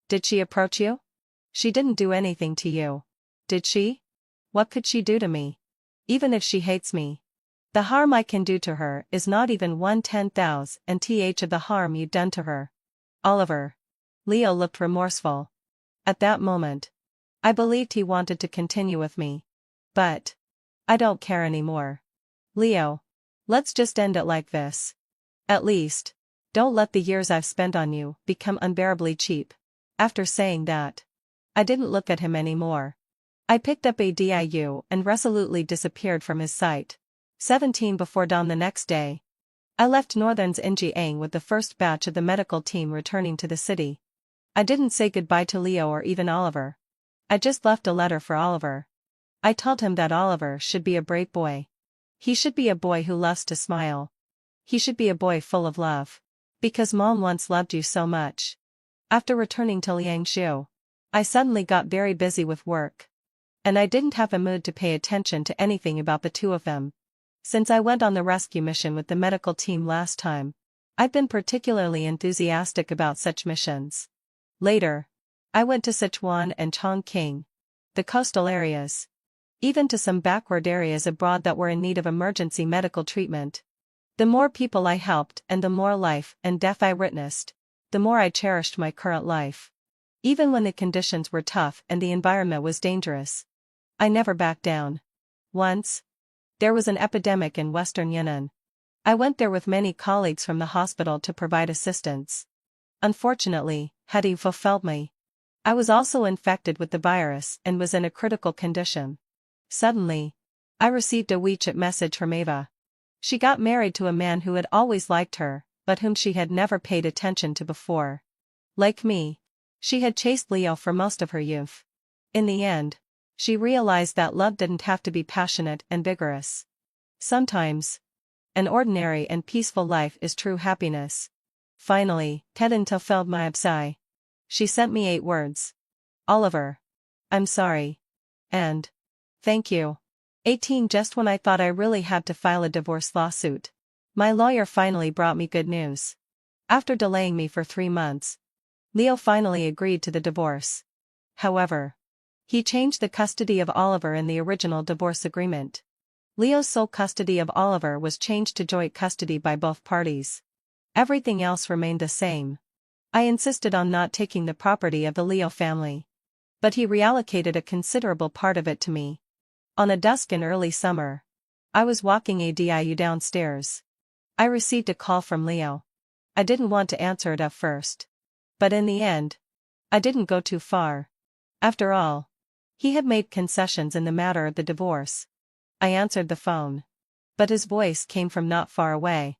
"Did she approach you? She didn't do anything to you. Did she? What could she do to me? Even if she hates me, the harm I can do to her is not even 1/10,000th of the harm you'd done to her." Oliver. Leo looked remorseful. At that moment, I believed he wanted to continue with me. But I don't care anymore. Leo. Let's just end it like this. At least, Don't let the years I've spent on you become unbearably cheap. After saying that, I didn't look at him anymore. I picked up a DIU and resolutely disappeared from his sight. 17 before dawn the next day, I left Northern's Njiang with the first batch of the medical team returning to the city. I didn't say goodbye to Leo or even Oliver. I just left a letter for Oliver. I told him that Oliver should be a brave boy. He should be a boy who loves to smile. He should be a boy full of love. Because Mom once loved you so much. After returning to Liangshu, I suddenly got very busy with work. And I didn't have a mood to pay attention to anything about the two of them. Since I went on the rescue mission with the medical team last time, I've been particularly enthusiastic about such missions. Later, I went to Sichuan and Chongqing, the coastal areas. Even to some backward areas abroad that were in need of emergency medical treatment. The more people I helped and the more life and death I witnessed, the more I cherished my current life. Even when the conditions were tough and the environment was dangerous, I never backed down. Once, there was an epidemic in Western Yunnan. I went there with many colleagues from the hospital to provide assistance. Unfortunately, had he fulfilled me, I was also infected with the virus and was in a critical condition. Suddenly, I received a WeChat message from Ava. She got married to a man who had always liked her, but whom she had never paid attention to before. Like me, she had chased Leo for most of her youth. In the end, she realized that love didn't have to be passionate and vigorous. Sometimes, an ordinary and peaceful life is true happiness. Finally, Tedin fulfilled my absai. She sent me 8 words. Oliver. I'm sorry. And thank you. 18 Just when I thought I really had to file a divorce lawsuit, my lawyer finally brought me good news. After delaying me for 3 months, Leo finally agreed to the divorce. However, he changed the custody of Oliver in the original divorce agreement. Leo's sole custody of Oliver was changed to joint custody by both parties. Everything else remained the same. I insisted on not taking the property of the Leo family. But he reallocated a considerable part of it to me. On a dusk in early summer, I was walking a DIU downstairs. I received a call from Leo. I didn't want to answer it at first. But in the end, I didn't go too far. After all, he had made concessions in the matter of the divorce. I answered the phone. But his voice came from not far away.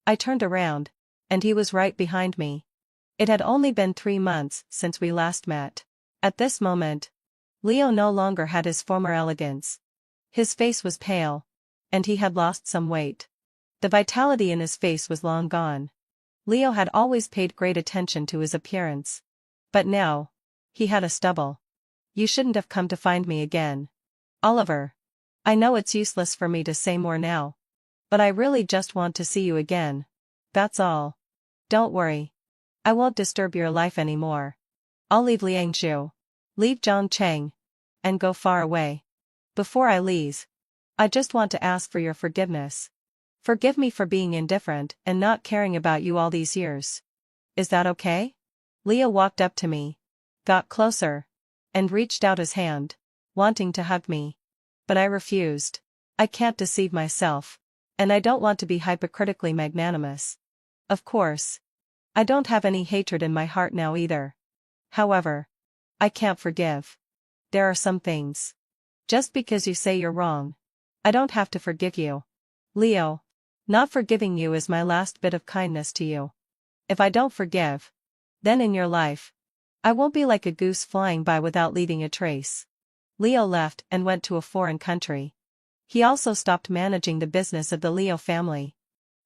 I turned around, and he was right behind me. It had only been 3 months since we last met. At this moment, Leo no longer had his former elegance. His face was pale, and he had lost some weight. The vitality in his face was long gone. Leo had always paid great attention to his appearance. But now, he had a stubble. You shouldn't have come to find me again. Oliver. I know it's useless for me to say more now. But I really just want to see you again. That's all. Don't worry. I won't disturb your life anymore. I'll leave Liangshu, leave Zhongcheng, and go far away. Before I leave, I just want to ask for your forgiveness. Forgive me for being indifferent and not caring about you all these years. Is that okay? Leo walked up to me, got closer, and reached out his hand, wanting to hug me. But I refused. I can't deceive myself, and I don't want to be hypocritically magnanimous. Of course, I don't have any hatred in my heart now either. However, I can't forgive. There are some things. Just because you say you're wrong, I don't have to forgive you. Leo, not forgiving you is my last bit of kindness to you. If I don't forgive, then in your life, I won't be like a goose flying by without leaving a trace. Leo left and went to a foreign country. He also stopped managing the business of the Leo family.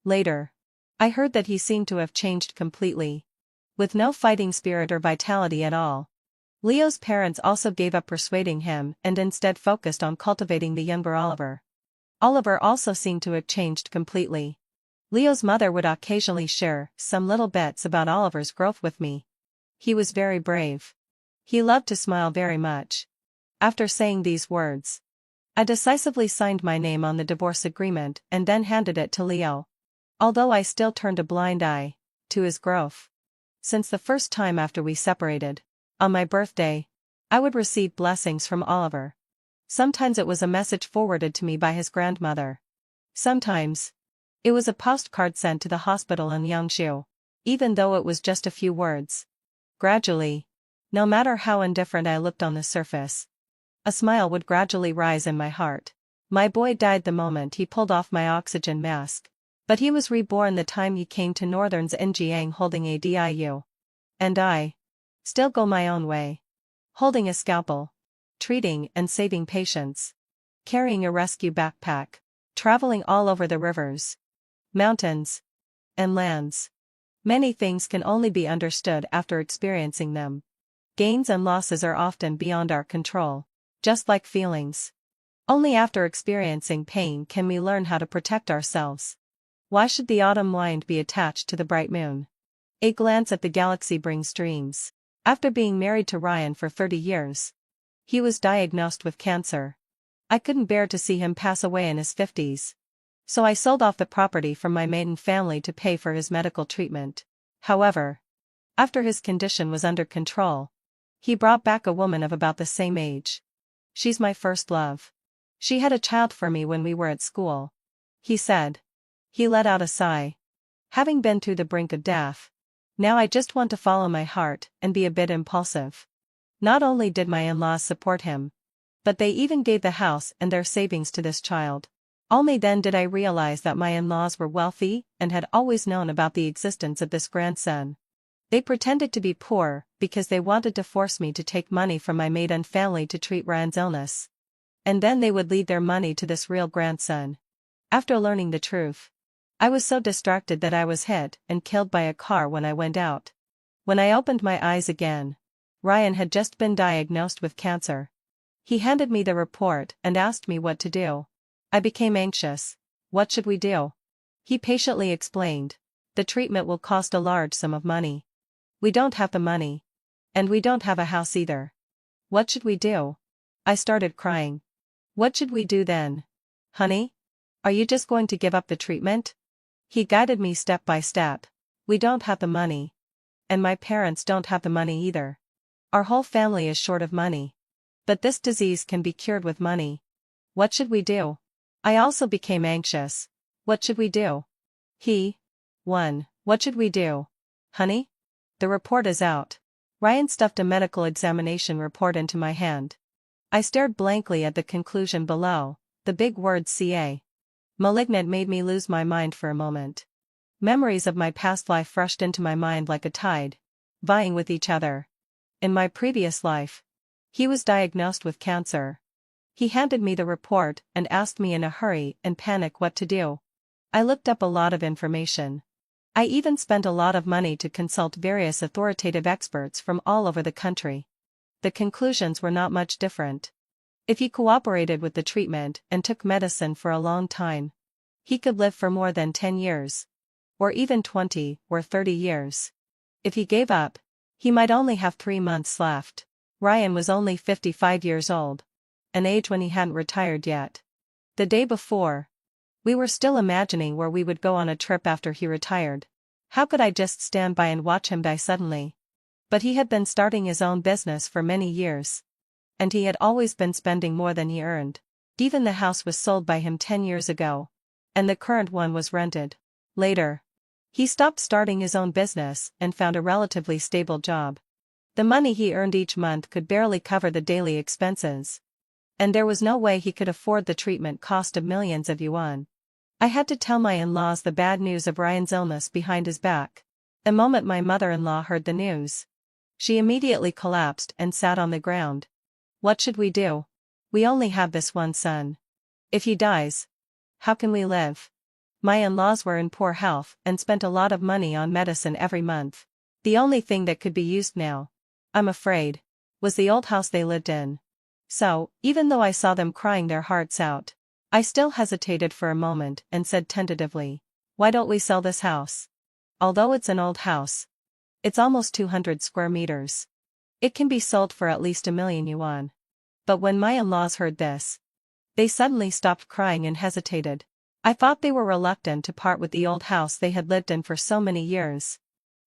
Later, I heard that he seemed to have changed completely. With no fighting spirit or vitality at all. Leo's parents also gave up persuading him and instead focused on cultivating the younger Oliver. Oliver also seemed to have changed completely. Leo's mother would occasionally share some little bits about Oliver's growth with me. He was very brave. He loved to smile very much. After saying these words, I decisively signed my name on the divorce agreement and then handed it to Leo. Although I still turned a blind eye to his growth. Since the first time after we separated, on my birthday, I would receive blessings from Oliver. Sometimes it was a message forwarded to me by his grandmother. Sometimes, it was a postcard sent to the hospital in Yangshu. even though it was just a few words. Gradually, no matter how indifferent I looked on the surface, a smile would gradually rise in my heart. My boy died the moment he pulled off my oxygen mask, but he was reborn the time he came to Northern's Njiang holding a DIU. And I still go my own way, holding a scalpel, treating and saving patients, carrying a rescue backpack, traveling all over the rivers, mountains, and lands. Many things can only be understood after experiencing them. Gains and losses are often beyond our control, just like feelings. Only after experiencing pain can we learn how to protect ourselves. Why should the autumn wind be attached to the bright moon? A glance at the galaxy brings dreams. After being married to Ryan for 30 years, he was diagnosed with cancer. I couldn't bear to see him pass away in his 50s. So I sold off the property from my maiden family to pay for his medical treatment. However, after his condition was under control, he brought back a woman of about the same age. She's my first love. She had a child for me when we were at school, he said. He let out a sigh. Having been to the brink of death, now I just want to follow my heart and be a bit impulsive. Not only did my in-laws support him, but they even gave the house and their savings to this child. Only then did I realize that my in-laws were wealthy and had always known about the existence of this grandson. They pretended to be poor because they wanted to force me to take money from my maiden family to treat Ryan's illness. And then they would lead their money to this real grandson. After learning the truth, I was so distracted that I was hit and killed by a car when I went out. When I opened my eyes again, Ryan had just been diagnosed with cancer. He handed me the report and asked me what to do. I became anxious. What should we do? He patiently explained. The treatment will cost a large sum of money. We don't have the money. And we don't have a house either. What should we do? I started crying. What should we do then? Honey? Are you just going to give up the treatment? He guided me step by step. We don't have the money. And my parents don't have the money either. Our whole family is short of money. But this disease can be cured with money. What should we do? I also became anxious. What should we do? 1. What should we do? Honey? The report is out. Ryan stuffed a medical examination report into my hand. I stared blankly at the conclusion below, the big word CA. Malignant made me lose my mind for a moment. Memories of my past life rushed into my mind like a tide, vying with each other. In my previous life, he was diagnosed with cancer. He handed me the report and asked me in a hurry and panic what to do. I looked up a lot of information. I even spent a lot of money to consult various authoritative experts from all over the country. The conclusions were not much different. If he cooperated with the treatment and took medicine for a long time, he could live for more than 10 years. Or even 20 or 30 years. If he gave up, he might only have 3 months left. Ryan was only 55 years old. An age when he hadn't retired yet. The day before, we were still imagining where we would go on a trip after he retired. How could I just stand by and watch him die suddenly? But he had been starting his own business for many years. And he had always been spending more than he earned. Even the house was sold by him 10 years ago. And the current one was rented. Later, he stopped starting his own business and found a relatively stable job. The money he earned each month could barely cover the daily expenses. And there was no way he could afford the treatment cost of millions of yuan. I had to tell my in-laws the bad news of Ryan's illness behind his back. The moment my mother-in-law heard the news, she immediately collapsed and sat on the ground. What should we do? We only have this one son. If he dies, how can we live? My in-laws were in poor health and spent a lot of money on medicine every month. The only thing that could be used now, I'm afraid, was the old house they lived in. So, even though I saw them crying their hearts out, I still hesitated for a moment and said tentatively, why don't we sell this house? Although it's an old house, it's almost 200 square meters. It can be sold for at least 1 million yuan. But when my in-laws heard this, they suddenly stopped crying and hesitated. I thought they were reluctant to part with the old house they had lived in for so many years.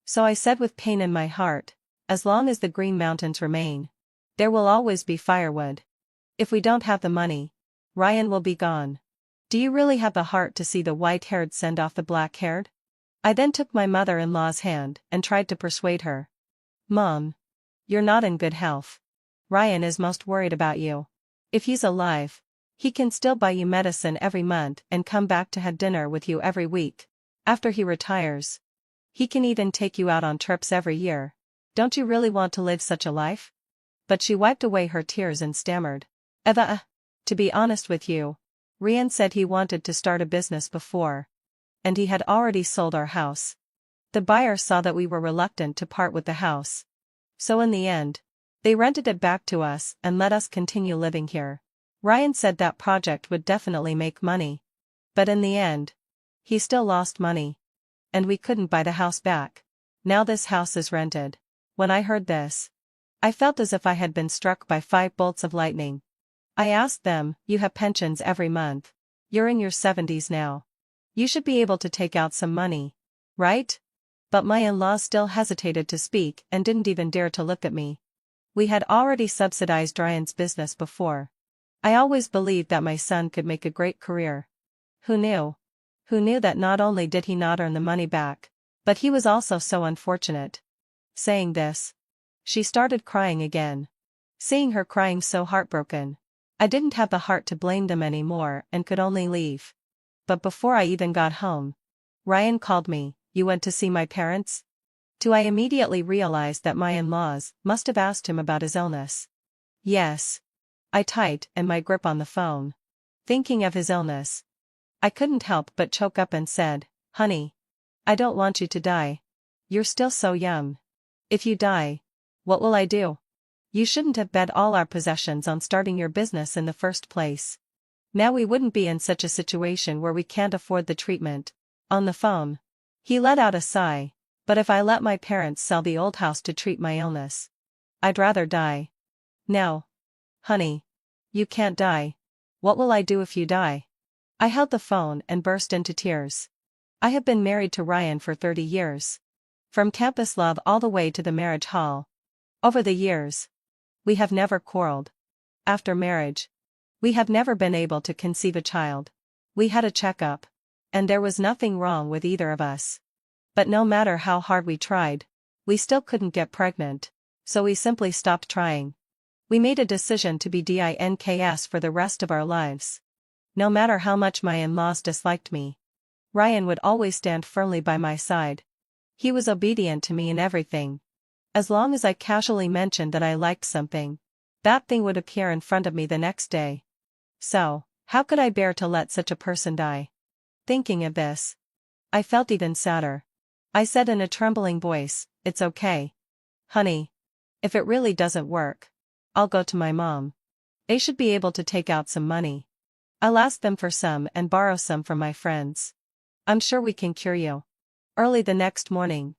So I said with pain in my heart, as long as the Green Mountains remain, there will always be firewood. If we don't have the money, Ryan will be gone. Do you really have the heart to see the white-haired send off the black-haired? I then took my mother-in-law's hand and tried to persuade her. Mom, you're not in good health. Ryan is most worried about you. If he's alive, he can still buy you medicine every month and come back to have dinner with you every week. After he retires, he can even take you out on trips every year. Don't you really want to live such a life? But she wiped away her tears and stammered. Eva, to be honest with you, Ryan said he wanted to start a business before. And he had already sold our house. The buyer saw that we were reluctant to part with the house. So in the end, they rented it back to us and let us continue living here. Ryan said that project would definitely make money. But in the end, he still lost money. And we couldn't buy the house back. Now this house is rented. When I heard this, I felt as if I had been struck by 5 bolts of lightning. I asked them, you have pensions every month. You're in your 70s now. You should be able to take out some money, right? But my in-laws still hesitated to speak and didn't even dare to look at me. We had already subsidized Ryan's business before. I always believed that my son could make a great career. Who knew? Who knew that not only did he not earn the money back, but he was also so unfortunate. Saying this, she started crying again. Seeing her crying so heartbroken, I didn't have the heart to blame them anymore and could only leave. But before I even got home, Ryan called me. You went to see my parents? I immediately realized that my in-laws must have asked him about his illness. Yes. I tightened my grip on the phone. Thinking of his illness, I couldn't help but choke up and said, honey, I don't want you to die. You're still so young. If you die, what will I do? You shouldn't have bet all our possessions on starting your business in the first place. Now we wouldn't be in such a situation where we can't afford the treatment. On the phone, he let out a sigh. But if I let my parents sell the old house to treat my illness, I'd rather die. No. Honey. You can't die. What will I do if you die? I held the phone and burst into tears. I have been married to Ryan for 30 years. From campus love all the way to the marriage hall. Over the years, we have never quarreled. After marriage, we have never been able to conceive a child. We had a checkup, and there was nothing wrong with either of us. But no matter how hard we tried, we still couldn't get pregnant, so we simply stopped trying. We made a decision to be dinks for the rest of our lives. No matter how much my in-laws disliked me, Ryan would always stand firmly by my side. He was obedient to me in everything. As long as I casually mentioned that I liked something, that thing would appear in front of me the next day. So, how could I bear to let such a person die? Thinking of this, I felt even sadder. I said in a trembling voice, it's okay. Honey. If it really doesn't work, I'll go to my mom. They should be able to take out some money. I'll ask them for some and borrow some from my friends. I'm sure we can cure you. Early the next morning,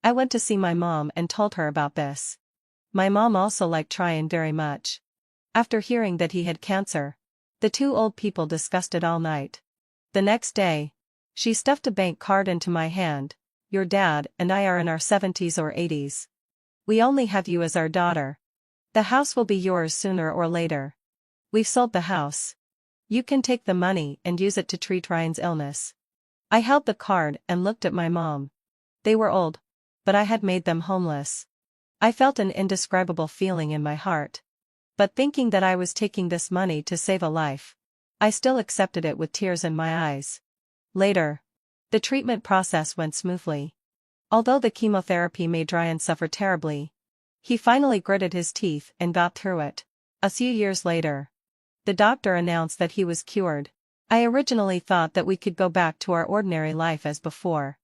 I went to see my mom and told her about this. My mom also liked Ryan very much. After hearing that he had cancer, the 2 old people discussed it all night. The next day, she stuffed a bank card into my hand. Your dad and I are in our 70s or 80s. We only have you as our daughter. The house will be yours sooner or later. We've sold the house. You can take the money and use it to treat Ryan's illness. I held the card and looked at my mom. They were old, but I had made them homeless. I felt an indescribable feeling in my heart. But thinking that I was taking this money to save a life, I still accepted it with tears in my eyes. Later, the treatment process went smoothly. Although the chemotherapy made Ryan suffer terribly, he finally gritted his teeth and got through it. A few years later, the doctor announced that he was cured. I originally thought that we could go back to our ordinary life as before.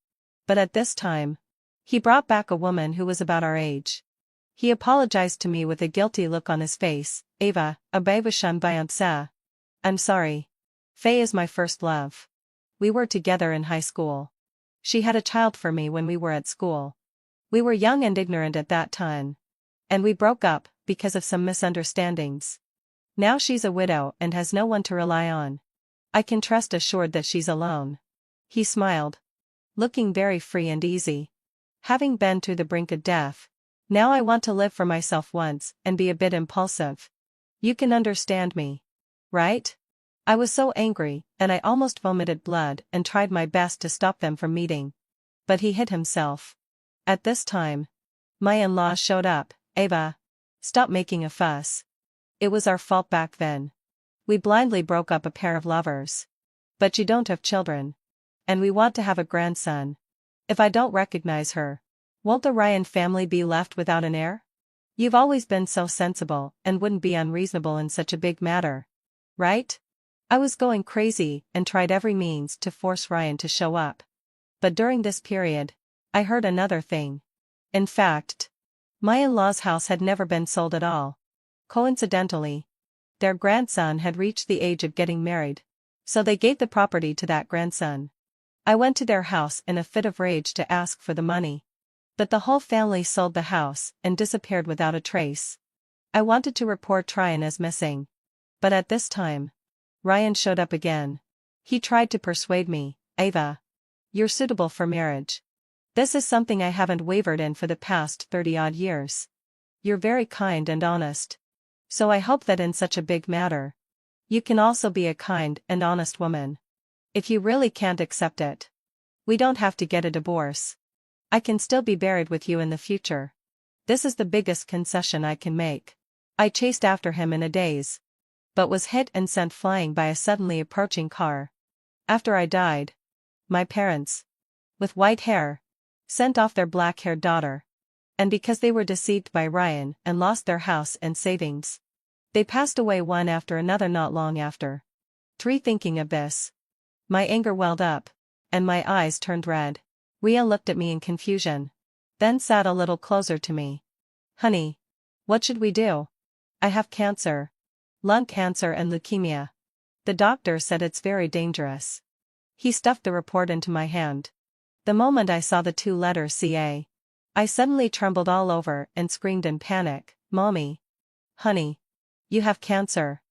But at this time, he brought back a woman who was about our age. He apologized to me with a guilty look on his face. Eva, abevashun vyantsa. I'm sorry. Faye is my first love. We were together in high school. She had a child for me when we were at school. We were young and ignorant at that time. And we broke up because of some misunderstandings. Now she's a widow and has no one to rely on. I can rest assured that she's alone. He smiled, looking very free and easy. Having been through the brink of death, now I want to live for myself once and be a bit impulsive. You can understand me, right? I was so angry, and I almost vomited blood and tried my best to stop them from meeting. but he hid himself. At this time, my in-laws showed up. Ava, stop making a fuss. It was our fault back then. We blindly broke up a pair of lovers. But you don't have children. And we want to have a grandson. If I don't recognize her, won't the Ryan family be left without an heir? You've always been so sensible and wouldn't be unreasonable in such a big matter. Right? I was going crazy and tried every means to force Ryan to show up. But during this period, I heard another thing. In fact, my in-laws' house had never been sold at all. Coincidentally, their grandson had reached the age of getting married, so they gave the property to that grandson. I went to their house in a fit of rage to ask for the money. But the whole family sold the house and disappeared without a trace. I wanted to report Ryan as missing. But at this time, Ryan showed up again. He tried to persuade me, Ava, you're suitable for marriage. This is something I haven't wavered in for the past 30-odd years. You're very kind and honest. So I hope that in such a big matter, you can also be a kind and honest woman. If you really can't accept it, we don't have to get a divorce. I can still be buried with you in the future. This is the biggest concession I can make. I chased after him in a daze, but was hit and sent flying by a suddenly approaching car. After I died, my parents, with white hair, sent off their black-haired daughter. And because they were deceived by Ryan and lost their house and savings, they passed away one after another not long after. Thinking of this, my anger welled up, and my eyes turned red. Ria looked at me in confusion, then sat a little closer to me. Honey, what should we do? I have cancer. Lung cancer and leukemia. The doctor said it's very dangerous. He stuffed the report into my hand. The moment I saw the two letters CA, I suddenly trembled all over and screamed in panic, Mommy. Honey. You have cancer.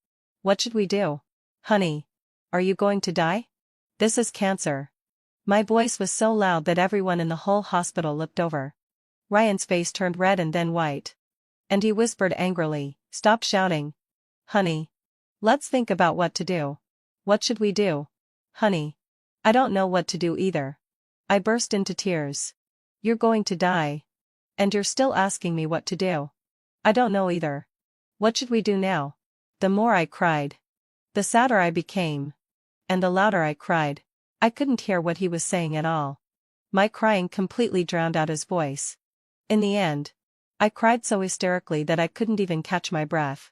What should we do? Honey. Are you going to die? This is cancer. My voice was so loud that everyone in the whole hospital looked over. Ryan's face turned red and then white. And he whispered angrily, Stop shouting. Honey. Let's think about what to do. What should we do? Honey. I don't know what to do either. I burst into tears. You're going to die. And you're still asking me what to do. I don't know either. What should we do now? The more I cried, the sadder I became. And the louder I cried, I couldn't hear what he was saying at all. My crying completely drowned out his voice. In the end, I cried so hysterically that I couldn't even catch my breath.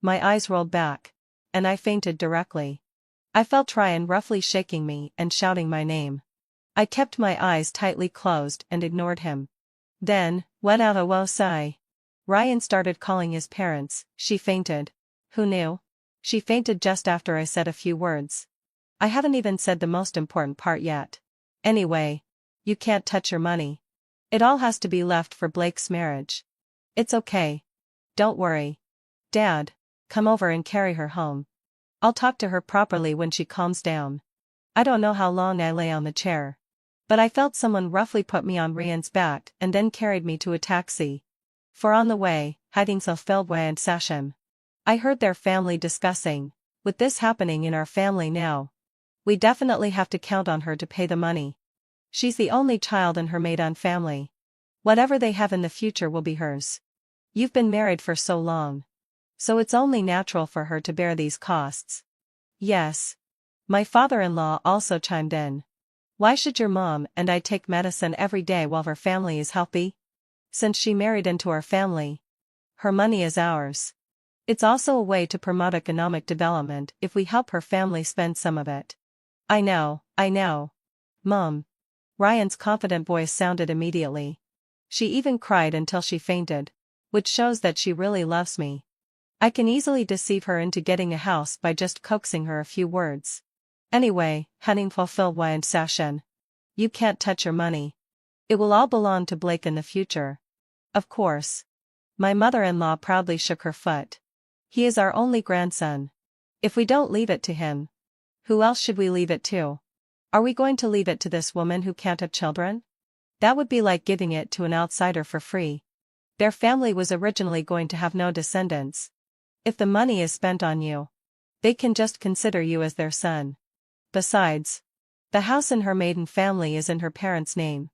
My eyes rolled back, and I fainted directly. I felt Ryan roughly shaking me and shouting my name. I kept my eyes tightly closed and ignored him. Then, when out a low sigh, Ryan started calling his parents. She fainted. Who knew? She fainted just after I said a few words. I haven't even said the most important part yet. Anyway, you can't touch your money. It all has to be left for Blake's marriage. It's okay. Don't worry. Dad, come over and carry her home. I'll talk to her properly when she calms down. I don't know how long I lay on the chair, but I felt someone roughly put me on Ryan's back and then carried me to a taxi. For on the way, hiding so filled and Sachem. I heard their family discussing, with this happening in our family now, we definitely have to count on her to pay the money. She's the only child in her maiden family. Whatever they have in the future will be hers. You've been married for so long, so it's only natural for her to bear these costs. Yes. My father-in-law also chimed in. Why should your mom and I take medicine every day while her family is healthy? Since she married into our family, her money is ours. It's also a way to promote economic development if we help her family spend some of it. I know. Mom. Ryan's confident voice sounded immediately. She even cried until she fainted, which shows that she really loves me. I can easily deceive her into getting a house by just coaxing her a few words. Anyway, Henning fulfilled and Sachin. You can't touch your money. It will all belong to Blake in the future. Of course. My mother-in-law proudly shook her foot. He is our only grandson. If we don't leave it to him, who else should we leave it to? Are we going to leave it to this woman who can't have children? That would be like giving it to an outsider for free. Their family was originally going to have no descendants. If the money is spent on you, they can just consider you as their son. Besides, the house in her maiden family is in her parents' name.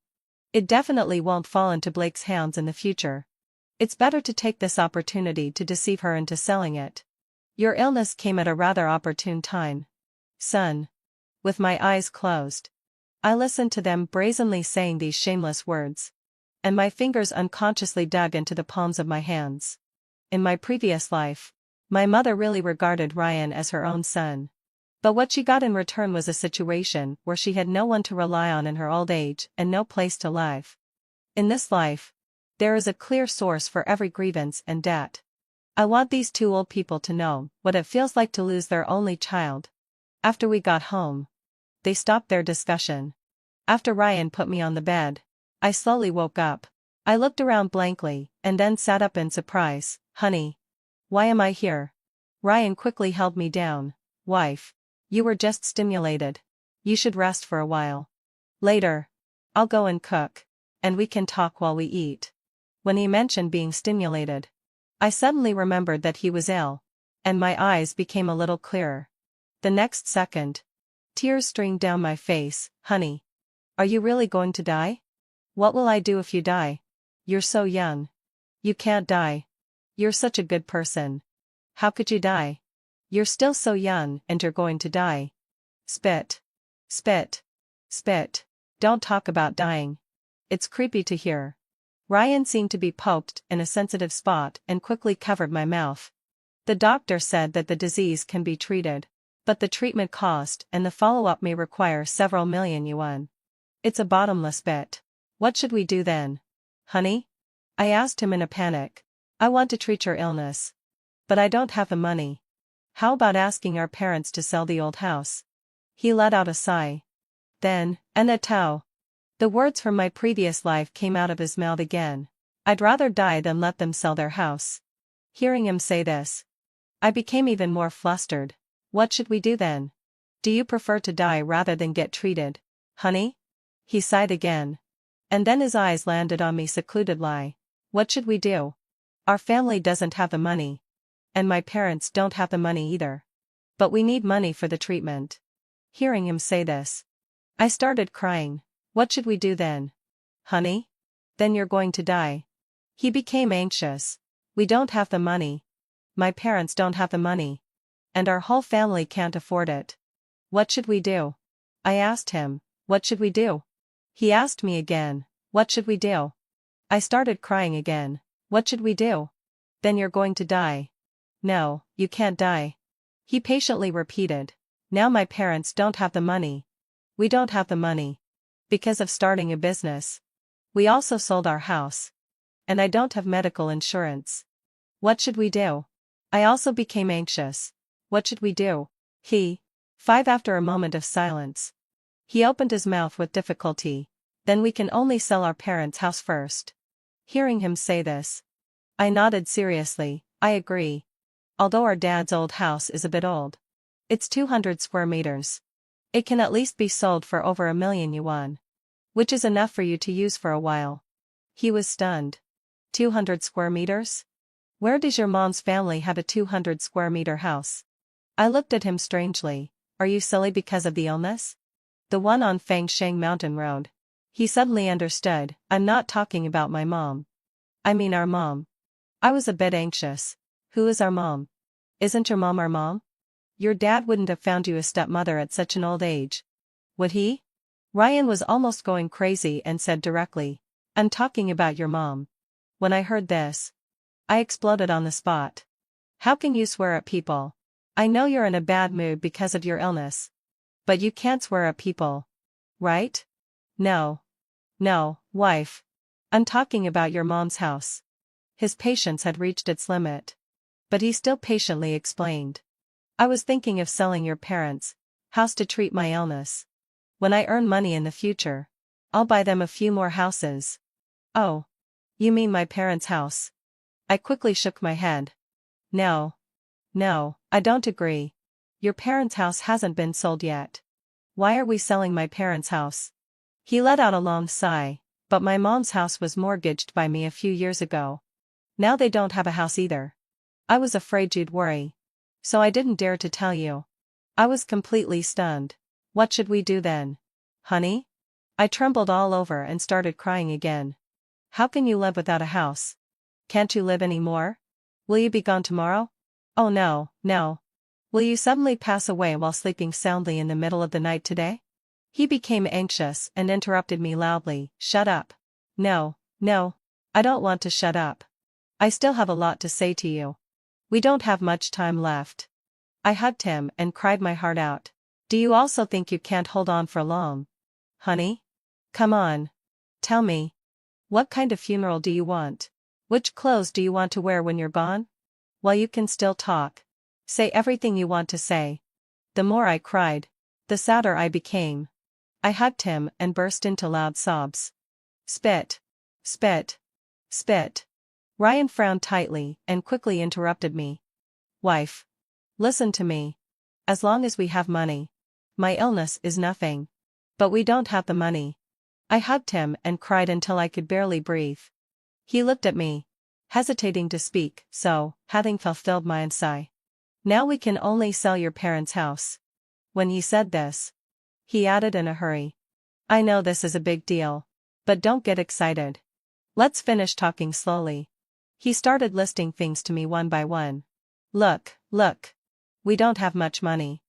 It definitely won't fall into Blake's hands in the future. It's better to take this opportunity to deceive her into selling it. Your illness came at a rather opportune time, son. With my eyes closed, I listened to them brazenly saying these shameless words, and my fingers unconsciously dug into the palms of my hands. In my previous life, my mother really regarded Ryan as her own son. But what she got in return was a situation where she had no one to rely on in her old age and no place to live. In this life, there is a clear source for every grievance and debt. I want these two old people to know what it feels like to lose their only child. After we got home, they stopped their discussion. After Ryan put me on the bed, I slowly woke up. I looked around blankly and then sat up in surprise. Honey, why am I here? Ryan quickly held me down. Wife, you were just stimulated. You should rest for a while. Later, I'll go and cook, and we can talk while we eat. When he mentioned being stimulated, I suddenly remembered that he was ill, and my eyes became a little clearer. The next second, tears streamed down my face. Honey, are you really going to die? What will I do if you die? You're so young. You can't die. You're such a good person. How could you die? You're still so young and you're going to die. Spit. Spit. Spit. Don't talk about dying. It's creepy to hear. Ryan seemed to be poked in a sensitive spot and quickly covered my mouth. The doctor said that the disease can be treated, but the treatment cost and the follow-up may require several million yuan. It's a bottomless pit. What should we do then? Honey? I asked him in a panic. I want to treat your illness, but I don't have the money. How about asking our parents to sell the old house? He let out a sigh. Then, Anatau. The words from my previous life came out of his mouth again. I'd rather die than let them sell their house. Hearing him say this, I became even more flustered. What should we do then? Do you prefer to die rather than get treated, honey? He sighed again. And then his eyes landed on me secludedly. What should we do? Our family doesn't have the money. And my parents don't have the money either. But we need money for the treatment. Hearing him say this, I started crying. What should we do then? Honey? Then you're going to die. He became anxious. We don't have the money. My parents don't have the money. And our whole family can't afford it. What should we do? I asked him, what should we do? He asked me again, what should we do? I started crying again. What should we do? Then you're going to die. No, you can't die. He patiently repeated. Now my parents don't have the money. We don't have the money. Because of starting a business. We also sold our house. And I don't have medical insurance. What should we do? I also became anxious. What should we do? After a moment of silence. He opened his mouth with difficulty. Then we can only sell our parents' house first. Hearing him say this, I nodded seriously. I agree. Although our dad's old house is a bit old. It's 200 square meters. It can at least be sold for over 1 million yuan. Which is enough for you to use for a while. He was stunned. 200 square meters? Where does your mom's family have a 200 square meter house? I looked at him strangely. Are you silly because of the illness? The one on Fangsheng Mountain Road. He suddenly understood. I'm not talking about my mom. I mean our mom. I was a bit anxious. Who is our mom? Isn't your mom our mom? Your dad wouldn't have found you a stepmother at such an old age. Would he? Ryan was almost going crazy and said directly, I'm talking about your mom. When I heard this, I exploded on the spot. How can you swear at people? I know you're in a bad mood because of your illness. But you can't swear at people. Right? No. No, wife. I'm talking about your mom's house. His patience had reached its limit. But he still patiently explained. I was thinking of selling your parents' house to treat my illness. When I earn money in the future, I'll buy them a few more houses. Oh. You mean my parents' house? I quickly shook my head. No. No, I don't agree. Your parents' house hasn't been sold yet. Why are we selling my parents' house? He let out a long sigh. But my mom's house was mortgaged by me a few years ago. Now they don't have a house either. I was afraid you'd worry. So I didn't dare to tell you. I was completely stunned. What should we do then? Honey? I trembled all over and started crying again. How can you live without a house? Can't you live any more? Will you be gone tomorrow? Oh no, no. Will you suddenly pass away while sleeping soundly in the middle of the night today? He became anxious and interrupted me loudly. Shut up. No, no. I don't want to shut up. I still have a lot to say to you. We don't have much time left. I hugged him and cried my heart out. Do you also think you can't hold on for long? Honey? Come on. Tell me. What kind of funeral do you want? Which clothes do you want to wear when you're gone? While you can still talk. Say everything you want to say. The more I cried, the sadder I became. I hugged him and burst into loud sobs. Spit. Spit. Spit. Ryan frowned tightly and quickly interrupted me. Wife. Listen to me. As long as we have money. My illness is nothing. But we don't have the money. I hugged him and cried until I could barely breathe. He looked at me, hesitating to speak, so, having fulfilled my sigh. Now we can only sell your parents' house. When he said this, he added in a hurry. I know this is a big deal. But don't get excited. Let's finish talking slowly. He started listing things to me one by one. Look, look. We don't have much money.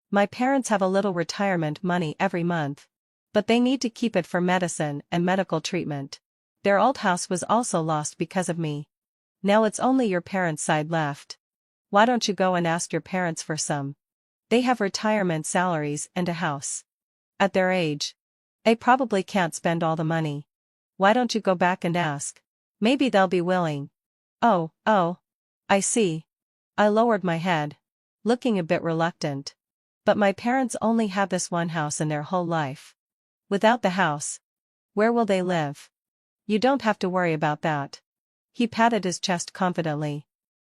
My parents have a little retirement money every month. But they need to keep it for medicine and medical treatment. Their old house was also lost because of me. Now it's only your parents' side left. Why don't you go and ask your parents for some? They have retirement salaries and a house. At their age, they probably can't spend all the money. Why don't you go back and ask? Maybe they'll be willing. Oh, I see. I lowered my head, looking a bit reluctant. But my parents only have this one house in their whole life. Without the house, where will they live? You don't have to worry about that. He patted his chest confidently.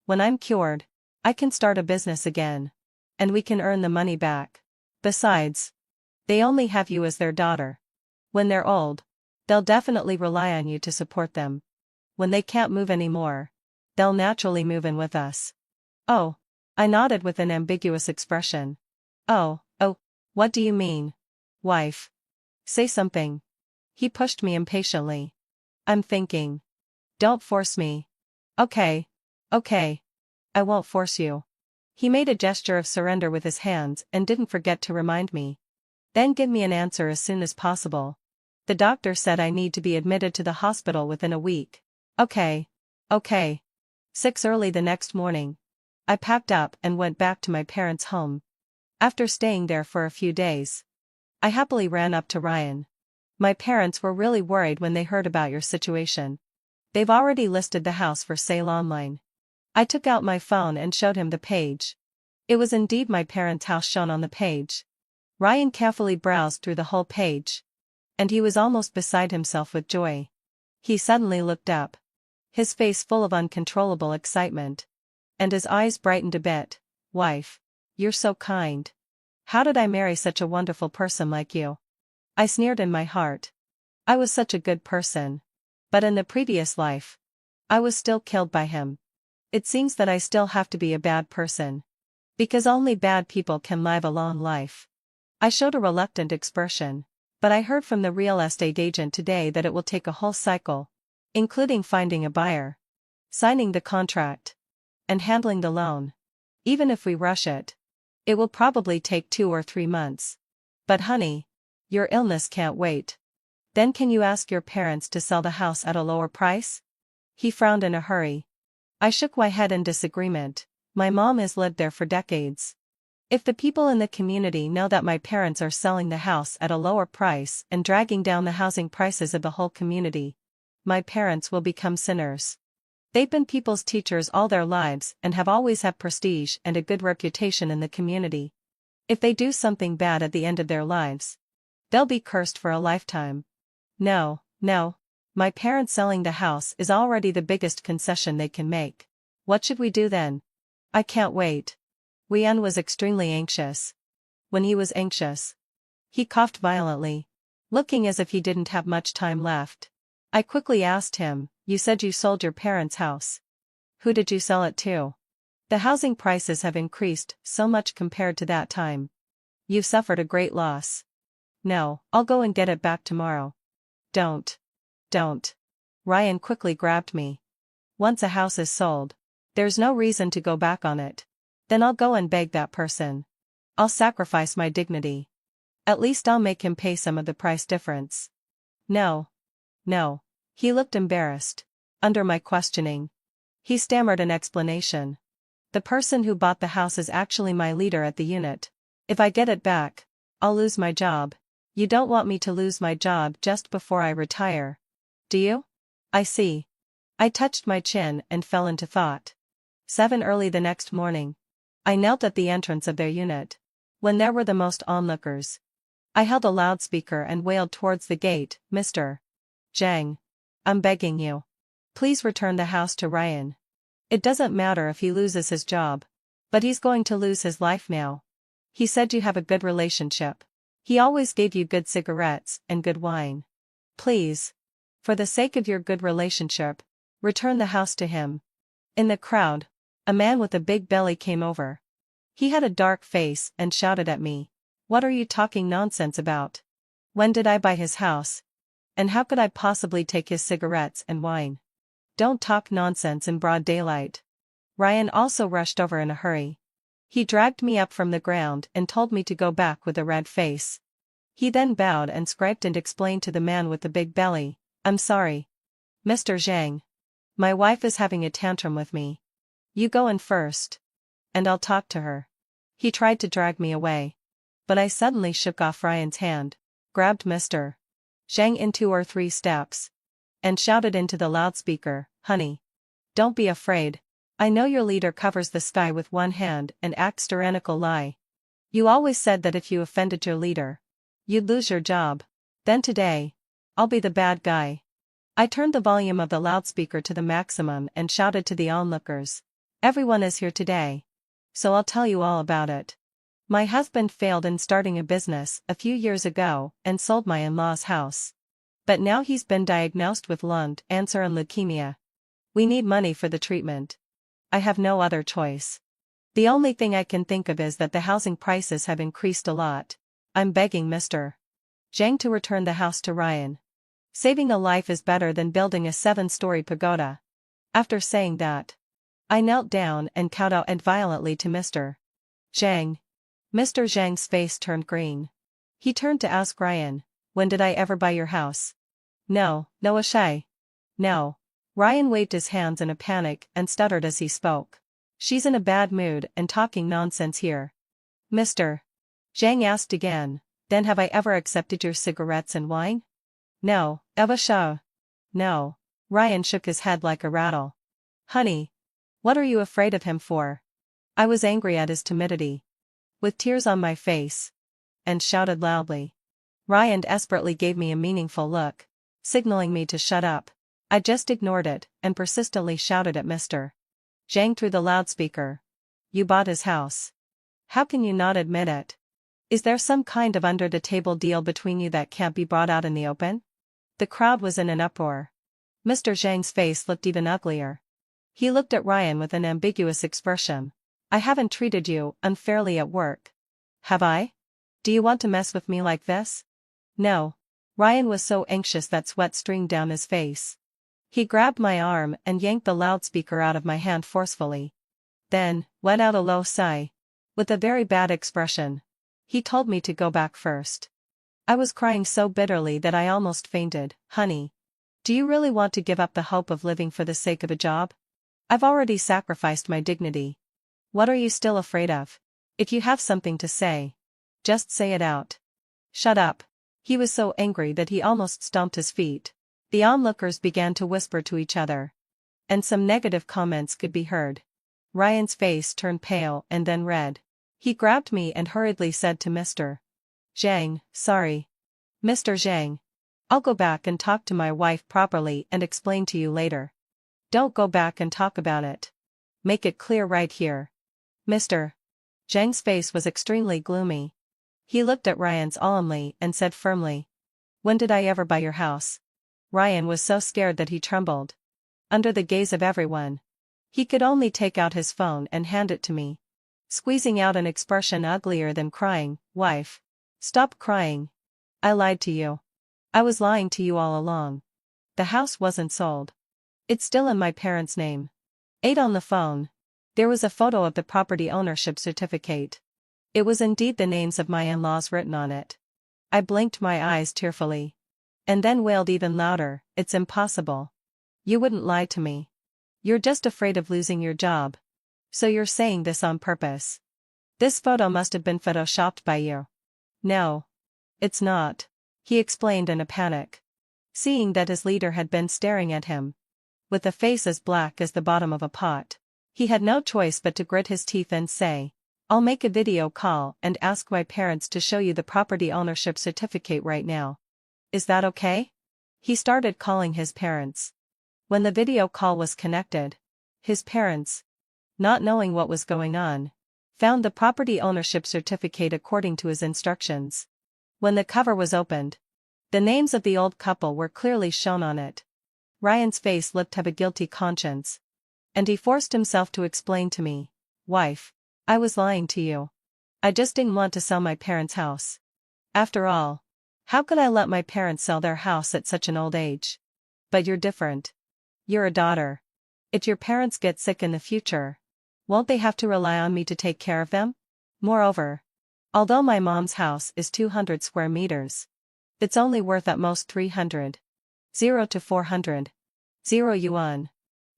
When I'm cured, I can start a business again. And we can earn the money back. Besides, they only have you as their daughter. When they're old, they'll definitely rely on you to support them. When they can't move anymore, they'll naturally move in with us. Oh, I nodded with an ambiguous expression. Oh, what do you mean? Wife. Say something. He pushed me impatiently. I'm thinking. Don't force me. Okay. I won't force you. He made a gesture of surrender with his hands and didn't forget to remind me. Then give me an answer as soon as possible. The doctor said I need to be admitted to the hospital within a week. Okay. 6 early the next morning. I packed up and went back to my parents' home. After staying there for a few days, I happily ran up to Ryan. My parents were really worried when they heard about your situation. They've already listed the house for sale online. I took out my phone and showed him the page. It was indeed my parents' house shown on the page. Ryan carefully browsed through the whole page. And he was almost beside himself with joy. He suddenly looked up, his face full of uncontrollable excitement. And his eyes brightened a bit. Wife, you're so kind. How did I marry such a wonderful person like you? I sneered in my heart. I was such a good person. But in the previous life, I was still killed by him. It seems that I still have to be a bad person. Because only bad people can live a long life. I showed a reluctant expression, but I heard from the real estate agent today that it will take a whole cycle, including finding a buyer, signing the contract, and handling the loan. Even if we rush it, it will probably take 2 or 3 months. But honey, your illness can't wait. Then can you ask your parents to sell the house at a lower price? He frowned in a hurry. I shook my head in disagreement. My mom has lived there for decades. If the people in the community know that my parents are selling the house at a lower price and dragging down the housing prices of the whole community, my parents will become sinners. They've been people's teachers all their lives and have always had prestige and a good reputation in the community. If they do something bad at the end of their lives, they'll be cursed for a lifetime. No. My parents selling the house is already the biggest concession they can make. What should we do then? I can't wait. Wian was extremely anxious. When he was anxious, he coughed violently, looking as if he didn't have much time left. I quickly asked him, you said you sold your parents' house. Who did you sell it to? The housing prices have increased so much compared to that time. You've suffered a great loss. No, I'll go and get it back tomorrow. Don't. Don't. Ryan quickly grabbed me. Once a house is sold, there's no reason to go back on it. Then I'll go and beg that person. I'll sacrifice my dignity. At least I'll make him pay some of the price difference. No. No. He looked embarrassed. Under my questioning, he stammered an explanation. The person who bought the house is actually my leader at the unit. If I get it back, I'll lose my job. You don't want me to lose my job just before I retire, do you? I see. I touched my chin and fell into thought. 7 early the next morning. I knelt at the entrance of their unit. When there were the most onlookers, I held a loudspeaker and wailed towards the gate, Mr. Zhang. I'm begging you. Please return the house to Ryan. It doesn't matter if he loses his job. But he's going to lose his life now. He said you have a good relationship. He always gave you good cigarettes and good wine. Please. For the sake of your good relationship, return the house to him. In the crowd, a man with a big belly came over. He had a dark face and shouted at me. What are you talking nonsense about? When did I buy his house? And how could I possibly take his cigarettes and wine? Don't talk nonsense in broad daylight. Ryan also rushed over in a hurry. He dragged me up from the ground and told me to go back with a red face. He then bowed and scraped and explained to the man with the big belly, I'm sorry. Mr. Zhang. My wife is having a tantrum with me. You go in first. And I'll talk to her. He tried to drag me away. But I suddenly shook off Ryan's hand, grabbed Mr. Zhang in 2 or 3 steps, and shouted into the loudspeaker, honey. Don't be afraid. I know your leader covers the sky with one hand and acts tyrannical lie. You always said that if you offended your leader, you'd lose your job. Then today, I'll be the bad guy. I turned the volume of the loudspeaker to the maximum and shouted to the onlookers. Everyone is here today. So I'll tell you all about it. My husband failed in starting a business a few years ago and sold my in-laws' house. But now he's been diagnosed with lung cancer and leukemia. We need money for the treatment. I have no other choice. The only thing I can think of is that the housing prices have increased a lot. I'm begging Mr. Zhang to return the house to Ryan. Saving a life is better than building a 7-story pagoda. After saying that, I knelt down and kowtowed violently to Mr. Zhang. Mr. Zhang's face turned green. He turned to ask Ryan, when did I ever buy your house? No, Ashai. No. Ryan waved his hands in a panic and stuttered as he spoke. She's in a bad mood and talking nonsense here. Mr. Zhang asked again, then have I ever accepted your cigarettes and wine? No, Shah. No. Ryan shook his head like a rattle. Honey. What are you afraid of him for? I was angry at his timidity. With tears on my face. And shouted loudly. Ryan desperately gave me a meaningful look, signaling me to shut up. I just ignored it and persistently shouted at Mr. Zhang through the loudspeaker. You bought his house. How can you not admit it? Is there some kind of under-the-table deal between you that can't be brought out in the open? The crowd was in an uproar. Mr. Zhang's face looked even uglier. He looked at Ryan with an ambiguous expression. I haven't treated you unfairly at work. Have I? Do you want to mess with me like this? No. Ryan was so anxious that sweat streamed down his face. He grabbed my arm and yanked the loudspeaker out of my hand forcefully. Then, let out a low sigh. With a very bad expression. He told me to go back first. I was crying so bitterly that I almost fainted. Honey. Do you really want to give up the hope of living for the sake of a job? I've already sacrificed my dignity. What are you still afraid of? If you have something to say, just say it out. Shut up. He was so angry that he almost stomped his feet. The onlookers began to whisper to each other. And some negative comments could be heard. Ryan's face turned pale and then red. He grabbed me and hurriedly said to Mr. Zhang, sorry. Mr. Zhang. I'll go back and talk to my wife properly and explain to you later. Don't go back and talk about it. Make it clear right here. Mr. Zhang's face was extremely gloomy. He looked at Ryan solemnly and said firmly. When did I ever buy your house? Ryan was so scared that he trembled. Under the gaze of everyone, he could only take out his phone and hand it to me. Squeezing out an expression uglier than crying, wife. Stop crying. I lied to you. I was lying to you all along. The house wasn't sold. It's still in my parents' name. 8 On the phone. There was a photo of the property ownership certificate. It was indeed the names of my in-laws written on it. I blinked my eyes tearfully. And then wailed even louder, "It's impossible. You wouldn't lie to me. You're just afraid of losing your job. So you're saying this on purpose. This photo must have been photoshopped by you." "No. It's not," he explained in a panic. Seeing that his leader had been staring at him with a face as black as the bottom of a pot, he had no choice but to grit his teeth and say, "I'll make a video call and ask my parents to show you the property ownership certificate right now. Is that okay?" He started calling his parents. When the video call was connected, his parents, not knowing what was going on, found the property ownership certificate according to his instructions. When the cover was opened, the names of the old couple were clearly shown on it. Ryan's face lit up a guilty conscience. And he forced himself to explain to me, "Wife, I was lying to you. I just didn't want to sell my parents' house. After all, how could I let my parents sell their house at such an old age? But you're different. You're a daughter. If your parents get sick in the future, won't they have to rely on me to take care of them? Moreover, although my mom's house is 200 square meters, it's only worth at most 300. 0 to 400. 0 yuan.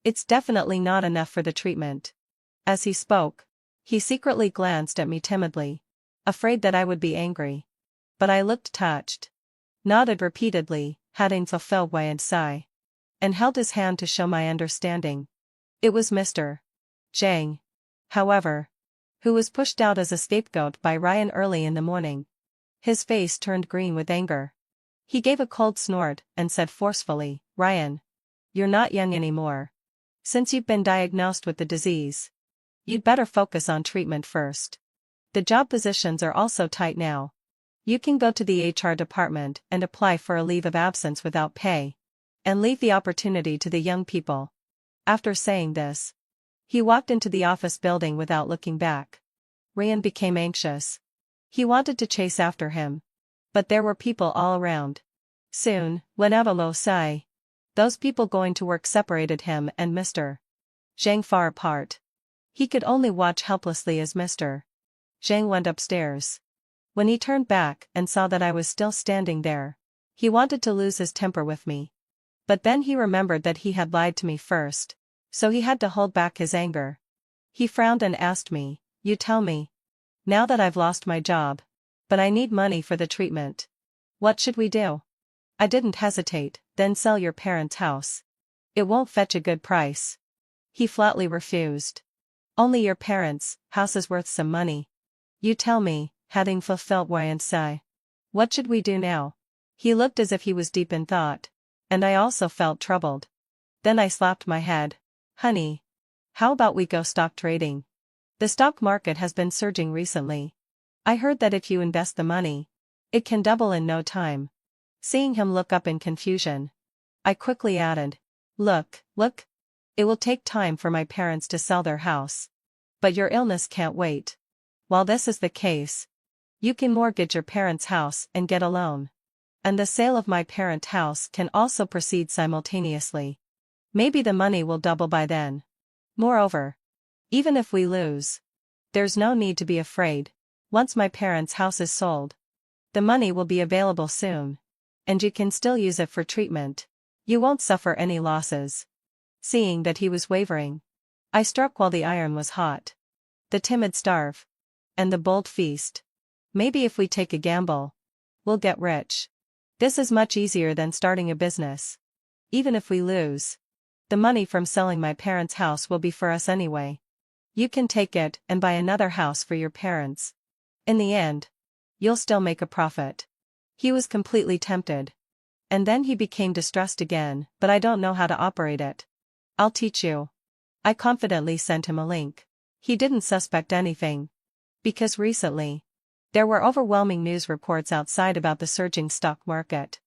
It's definitely not enough for the treatment." As he spoke, he secretly glanced at me timidly, afraid that I would be angry. But I looked touched, nodded repeatedly, "Hadn't fulfilled why and sigh," and held his hand to show my understanding. It was Mr. Zhang, however, who was pushed out as a scapegoat by Ryan early in the morning. His face turned green with anger. He gave a cold snort and said forcefully, "Ryan, you're not young anymore. Since you've been diagnosed with the disease, you'd better focus on treatment first. The job positions are also tight now. You can go to the HR department and apply for a leave of absence without pay, and leave the opportunity to the young people." After saying this, he walked into the office building without looking back. Ryan became anxious. He wanted to chase after him, but there were people all around. Soon, when Avalo Sai, those people going to work separated him and Mr. Zhang far apart. He could only watch helplessly as Mr. Zhang went upstairs. When he turned back and saw that I was still standing there, he wanted to lose his temper with me. But then he remembered that he had lied to me first, so he had to hold back his anger. He frowned and asked me, "You tell me, now that I've lost my job, but I need money for the treatment. What should we do?" I didn't hesitate. "Then sell your parents' house. It won't fetch a good price." He flatly refused. "Only your parents' house is worth some money. You tell me," having fulfilled why and sigh. "What should we do now?" He looked as if he was deep in thought, and I also felt troubled. Then I slapped my head. "Honey, how about we go stock trading? The stock market has been surging recently. I heard that if you invest the money, it can double in no time." Seeing him look up in confusion, I quickly added, Look, it will take time for my parents to sell their house. But your illness can't wait. While this is the case, you can mortgage your parents' house and get a loan. And the sale of my parent house can also proceed simultaneously. Maybe the money will double by then. Moreover, even if we lose, there's no need to be afraid. Once my parents' house is sold, the money will be available soon, and you can still use it for treatment. You won't suffer any losses." Seeing that he was wavering, I struck while the iron was hot. The timid starve, and the bold feast. Maybe if we take a gamble, we'll get rich. This is much easier than starting a business. Even if we lose, the money from selling my parents' house will be for us anyway. You can take it and buy another house for your parents. In the end, you'll still make a profit." He was completely tempted. And then he became distressed again, "But I don't know how to operate it." "I'll teach you." I confidently sent him a link. He didn't suspect anything. Because recently, there were overwhelming news reports outside about the surging stock market.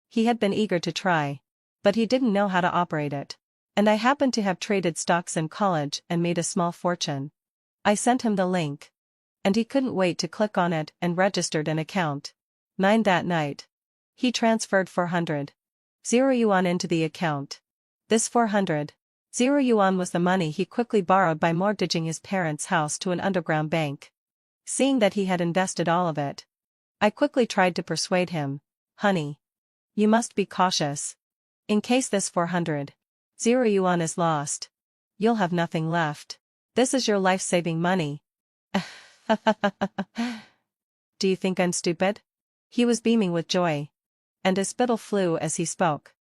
He had been eager to try, but he didn't know how to operate it. And I happened to have traded stocks in college and made a small fortune. I sent him the link, and he couldn't wait to click on it and registered an account. 9 That night, He transferred 400 yuan into the account. This 400 yuan was the money he quickly borrowed by mortgaging his parents' house to an underground bank. Seeing that he had invested all of it, I quickly tried to persuade him. Honey, you must be cautious. In case this 400 yuan is lost, you'll have nothing left. This is your life-saving money. Do you think I'm stupid? He was beaming with joy, and his spittle flew as he spoke.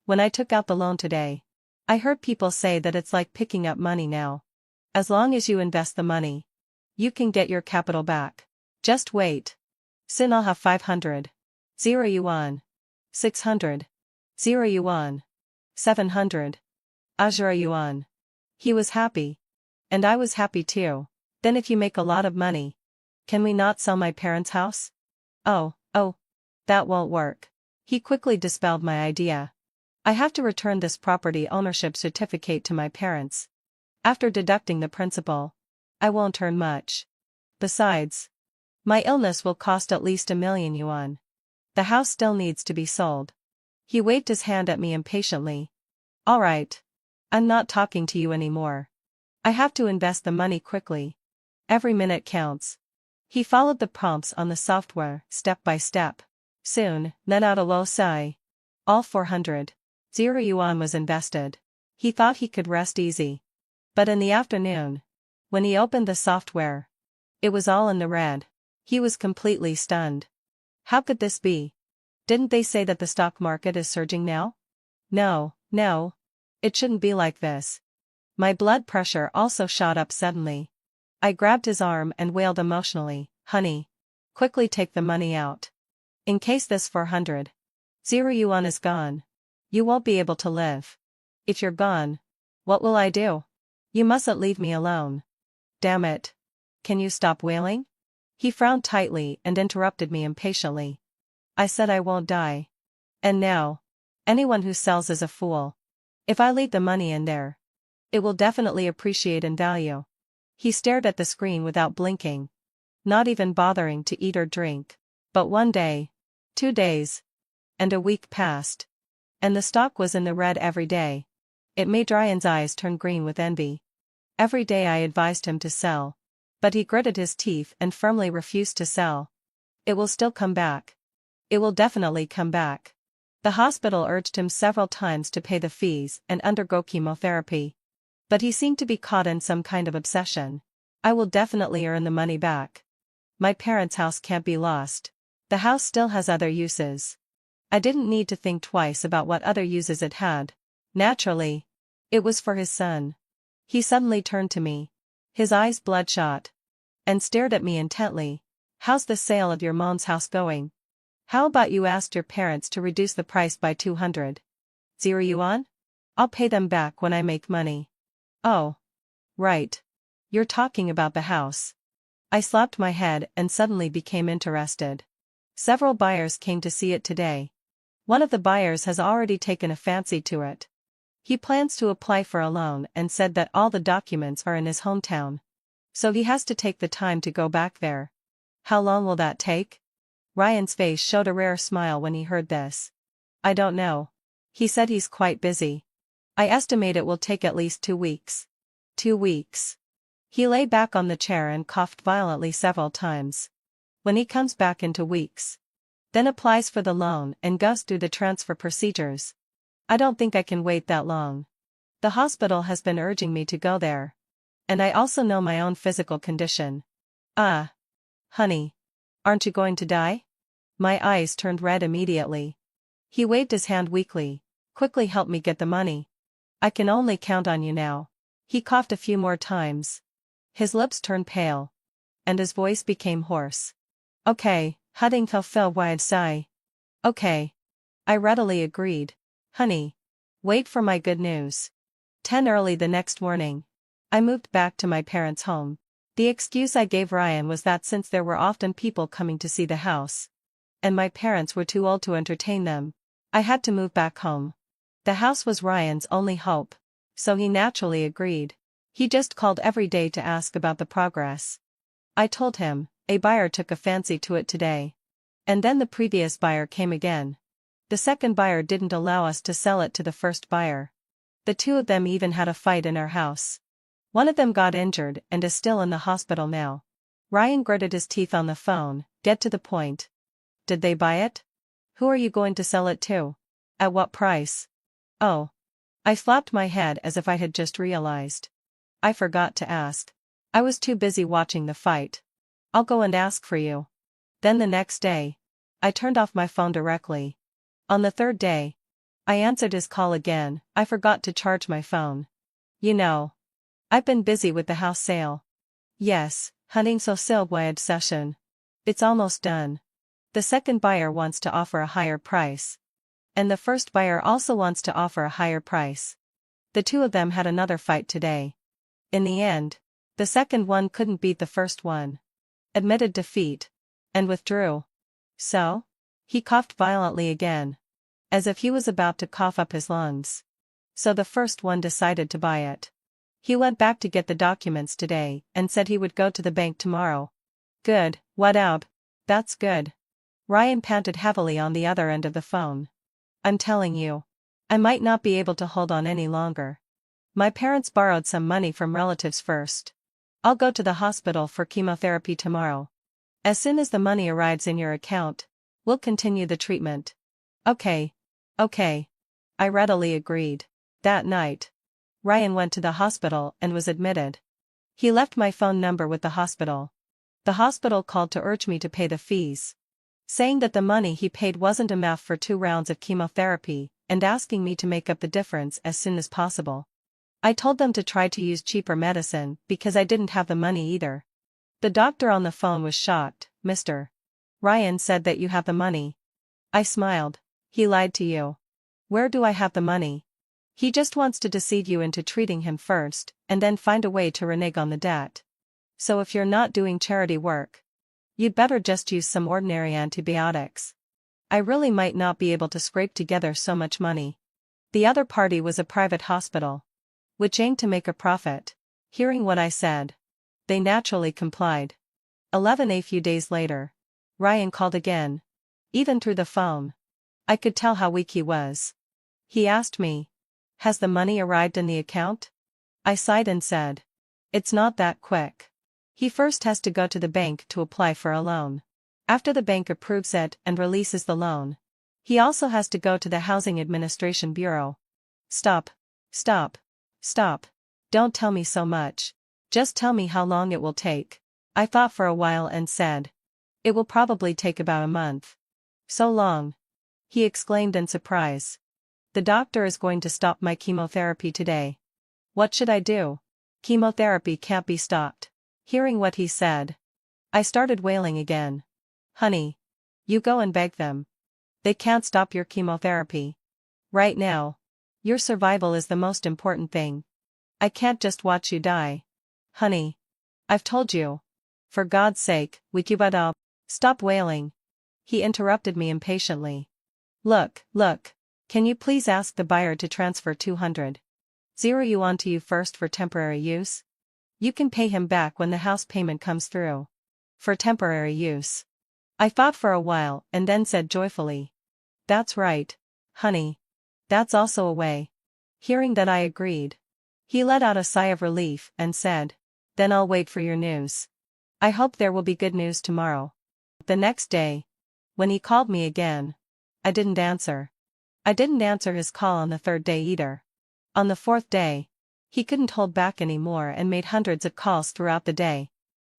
When I took out the loan today, I heard people say that it's like picking up money now. As long as you invest the money, you can get your capital back. Just wait. Soon I'll have 500 yuan, 600 yuan, 700 yuan. He was happy. And I was happy too. Then if you make a lot of money, can we not sell my parents' house? Oh, that won't work. He quickly dispelled my idea. I have to return this property ownership certificate to my parents. After deducting the principal, I won't earn much. Besides, my illness will cost at least 1,000,000 yuan. The house still needs to be sold. He waved his hand at me impatiently. All right. I'm not talking to you anymore. I have to invest the money quickly. Every minute counts. He followed the prompts on the software, step by step. Soon, let out a low sigh. All 400 yuan was invested. He thought he could rest easy. But in the afternoon, when he opened the software, it was all in the red. He was completely stunned. How could this be? Didn't they say that the stock market is surging now? No. It shouldn't be like this. My blood pressure also shot up suddenly. I grabbed his arm and wailed emotionally, Honey, quickly take the money out. In case this 400 yuan is gone, you won't be able to live. If you're gone, what will I do? You mustn't leave me alone. Damn it. Can you stop wailing? He frowned tightly and interrupted me impatiently. I said I won't die. And now, anyone who sells is a fool. If I leave the money in there, it will definitely appreciate in value. He stared at the screen without blinking, not even bothering to eat or drink. But 1 day, 2 days, and a week passed, and the stock was in the red every day. It made Ryan's eyes turn green with envy. Every day I advised him to sell, but he gritted his teeth and firmly refused to sell. It will still come back. It will definitely come back. The hospital urged him several times to pay the fees and undergo chemotherapy. But he seemed to be caught in some kind of obsession. I will definitely earn the money back. My parents' house can't be lost. The house still has other uses. I didn't need to think twice about what other uses it had. Naturally, it was for his son. He suddenly turned to me, his eyes bloodshot, and stared at me intently. How's the sale of your mom's house going? How about you asked your parents to reduce the price by 200 yuan? I'll pay them back when I make money. Oh. Right. You're talking about the house. I slapped my head and suddenly became interested. Several buyers came to see it today. One of the buyers has already taken a fancy to it. He plans to apply for a loan and said that all the documents are in his hometown. So he has to take the time to go back there. How long will that take? Ryan's face showed a rare smile when he heard this. I don't know. He said he's quite busy. I estimate it will take at least 2 weeks. 2 weeks. He lay back on the chair and coughed violently several times. When he comes back in 2 weeks, then applies for the loan and goes through the transfer procedures. I don't think I can wait that long. The hospital has been urging me to go there. And I also know my own physical condition. Honey. Aren't you going to die? My eyes turned red immediately. He waved his hand weakly. Quickly help me get the money. I can only count on you now. He coughed a few more times. His lips turned pale. And his voice became hoarse. Okay, Hudding fell wide sigh. Okay. I readily agreed. Honey. Wait for my good news. 10 early the next morning. I moved back to my parents' home. The excuse I gave Ryan was that since there were often people coming to see the house, and my parents were too old to entertain them, I had to move back home. The house was Ryan's only hope, so he naturally agreed. He just called every day to ask about the progress. I told him, a buyer took a fancy to it today. And then the previous buyer came again. The second buyer didn't allow us to sell it to the first buyer. The two of them even had a fight in our house. One of them got injured and is still in the hospital now. Ryan gritted his teeth on the phone. Get to the point. Did they buy it? Who are you going to sell it to? At what price? Oh. I slapped my head as if I had just realized. I forgot to ask. I was too busy watching the fight. I'll go and ask for you. Then the next day, I turned off my phone directly. On the third day, I answered his call again. I forgot to charge my phone. You know, I've been busy with the house sale. Yes, hunting so silhouette session. It's almost done. The second buyer wants to offer a higher price. And the first buyer also wants to offer a higher price. The two of them had another fight today. In the end, the second one couldn't beat the first one. Admitted defeat. And withdrew. So? He coughed violently again. As if he was about to cough up his lungs. So the first one decided to buy it. He went back to get the documents today and said he would go to the bank tomorrow. Good, what up? That's good. Ryan panted heavily on the other end of the phone. I'm telling you. I might not be able to hold on any longer. My parents borrowed some money from relatives first. I'll go to the hospital for chemotherapy tomorrow. As soon as the money arrives in your account, we'll continue the treatment. Okay. Okay. I readily agreed. That night, Ryan went to the hospital and was admitted. He left my phone number with the hospital. The hospital called to urge me to pay the fees, saying that the money he paid wasn't enough for 2 rounds of chemotherapy, and asking me to make up the difference as soon as possible. I told them to try to use cheaper medicine because I didn't have the money either. The doctor on the phone was shocked. Mr. Ryan said that you have the money. I smiled. He lied to you. Where do I have the money? He just wants to deceive you into treating him first, and then find a way to renege on the debt. So if you're not doing charity work, you'd better just use some ordinary antibiotics. I really might not be able to scrape together so much money. The other party was a private hospital, which aimed to make a profit. Hearing what I said, they naturally complied. A few days later, Ryan called again. Even through the phone, I could tell how weak he was. He asked me, "Has the money arrived in the account?" I sighed and said, "It's not that quick. He first has to go to the bank to apply for a loan. After the bank approves it and releases the loan, he also has to go to the Housing Administration Bureau." Stop. Stop. Stop. Don't tell me so much. Just tell me how long it will take. I thought for a while and said, "It will probably take about a month." So long? He exclaimed in surprise. The doctor is going to stop my chemotherapy today. What should I do? Chemotherapy can't be stopped. Hearing what he said, I started wailing again. Honey, you go and beg them. They can't stop your chemotherapy. Right now, your survival is the most important thing. I can't just watch you die. Honey, I've told you. For God's sake, will you but up? Stop wailing. He interrupted me impatiently. Look, can you please ask the buyer to transfer 200 you onto you first for temporary use? You can pay him back when the house payment comes through. For temporary use. I thought for a while and then said joyfully, "That's right, honey. That's also a way." Hearing that I agreed, he let out a sigh of relief and said, "Then I'll wait for your news. I hope there will be good news tomorrow." The next day, when he called me again, I didn't answer. I didn't answer his call on the third day either. On the fourth day, he couldn't hold back anymore and made hundreds of calls throughout the day.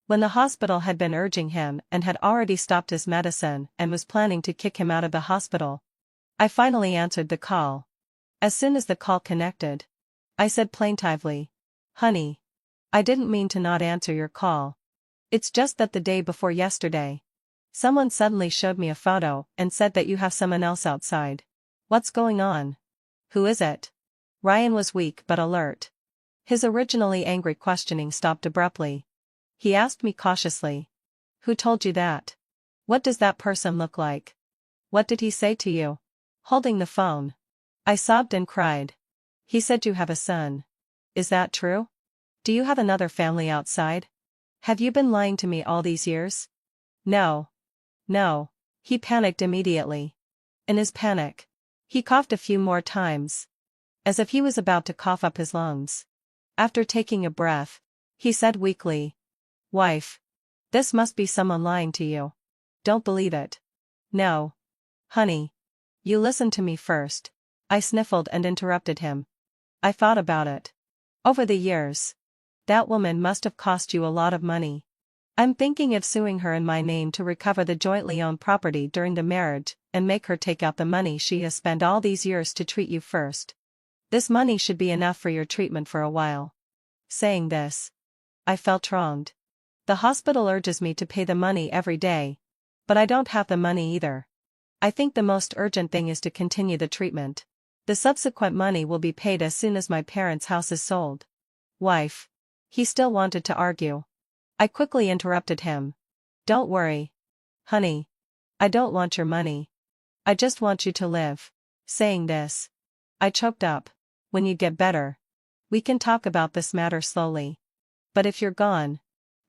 When the hospital had been urging him and had already stopped his medicine and was planning to kick him out of the hospital, I finally answered the call. As soon as the call connected, I said plaintively, "Honey, I didn't mean to not answer your call. It's just that the day before yesterday, someone suddenly showed me a photo and said that you have someone else outside. What's going on? Who is it?" Ryan was weak but alert. His originally angry questioning stopped abruptly. He asked me cautiously, "Who told you that? What does that person look like? What did he say to you?" Holding the phone, I sobbed and cried. "He said you have a son. Is that true? Do you have another family outside? Have you been lying to me all these years?" No. No. He panicked immediately. In his panic, he coughed a few more times, as if he was about to cough up his lungs. After taking a breath, he said weakly, "Wife, this must be someone lying to you. Don't believe it." "No. Honey. You listen to me first." I sniffled and interrupted him. "I thought about it. Over the years, that woman must have cost you a lot of money. I'm thinking of suing her in my name to recover the jointly owned property during the marriage and make her take out the money she has spent all these years to treat you first. This money should be enough for your treatment for a while." Saying this, I felt wronged. The hospital urges me to pay the money every day, but I don't have the money either. I think the most urgent thing is to continue the treatment. The subsequent money will be paid as soon as my parents' house is sold. "Wife." He still wanted to argue. I quickly interrupted him. "Don't worry. Honey. I don't want your money. I just want you to live." Saying this, I choked up. "When you get better, we can talk about this matter slowly. But if you're gone,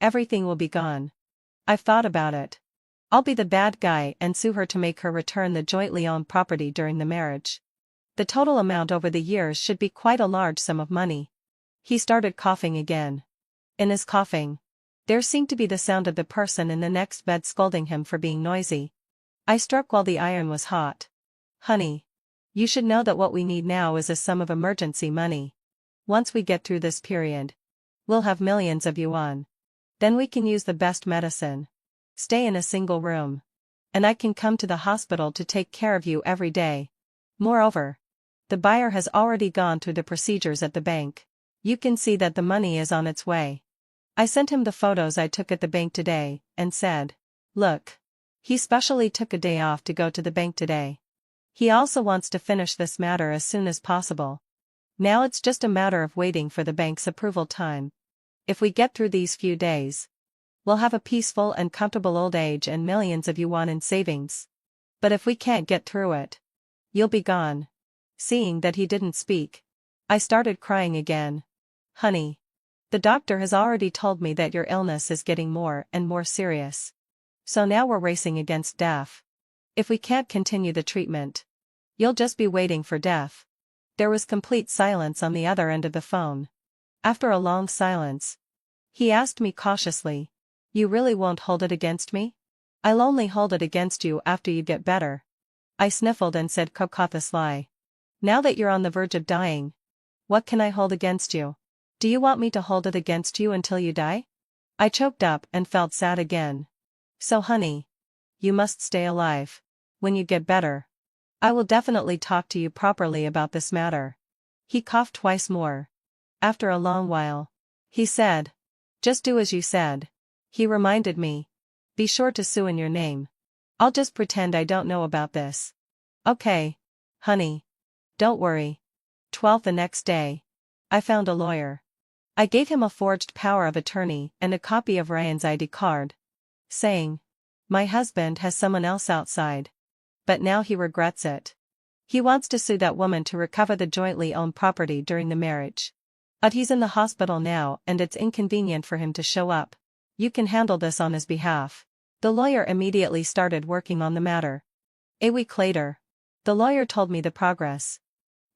everything will be gone. I've thought about it. I'll be the bad guy and sue her to make her return the jointly owned property during the marriage. The total amount over the years should be quite a large sum of money." He started coughing again. In his coughing, there seemed to be the sound of the person in the next bed scolding him for being noisy. I struck while the iron was hot. "Honey. You should know that what we need now is a sum of emergency money. Once we get through this period, we'll have millions of yuan. Then we can use the best medicine. Stay in a single room. And I can come to the hospital to take care of you every day. Moreover, the buyer has already gone through the procedures at the bank. You can see that the money is on its way." I sent him the photos I took at the bank today, and said, "Look. He specially took a day off to go to the bank today. He also wants to finish this matter as soon as possible. Now it's just a matter of waiting for the bank's approval time. If we get through these few days, we'll have a peaceful and comfortable old age and millions of yuan in savings. But if we can't get through it, you'll be gone." Seeing that he didn't speak, I started crying again. "Honey. The doctor has already told me that your illness is getting more and more serious. So now we're racing against death. If we can't continue the treatment, you'll just be waiting for death." There was complete silence on the other end of the phone. After a long silence, he asked me cautiously, "You really won't hold it against me?" "I'll only hold it against you after you get better." I sniffled and said cautiously, "Now that you're on the verge of dying, what can I hold against you? Do you want me to hold it against you until you die?" I choked up and felt sad again. "So honey, you must stay alive. When you get better, I will definitely talk to you properly about this matter." He coughed twice more. After a long while, he said, "Just do as you said." He reminded me, "Be sure to sue in your name." "I'll just pretend I don't know about this." "Okay. Honey. Don't worry." 12th. The next day, I found a lawyer. I gave him a forged power of attorney and a copy of Ryan's ID card, saying, "My husband has someone else outside. But now he regrets it. He wants to sue that woman to recover the jointly owned property during the marriage. But he's in the hospital now and it's inconvenient for him to show up. You can handle this on his behalf." The lawyer immediately started working on the matter. A week later, the lawyer told me the progress.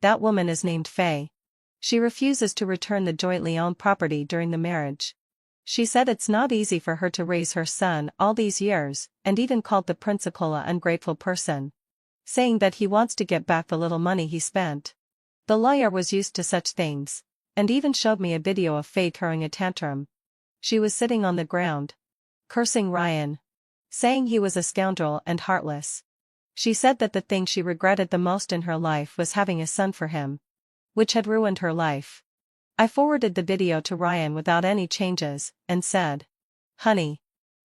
"That woman is named Faye. She refuses to return the jointly owned property during the marriage. She said it's not easy for her to raise her son all these years, and even called the principal an ungrateful person, saying that he wants to get back the little money he spent." The lawyer was used to such things, and even showed me a video of Faye throwing a tantrum. She was sitting on the ground, cursing Ryan, saying he was a scoundrel and heartless. She said that the thing she regretted the most in her life was having a son for him, which had ruined her life. I forwarded the video to Ryan without any changes, and said, "Honey.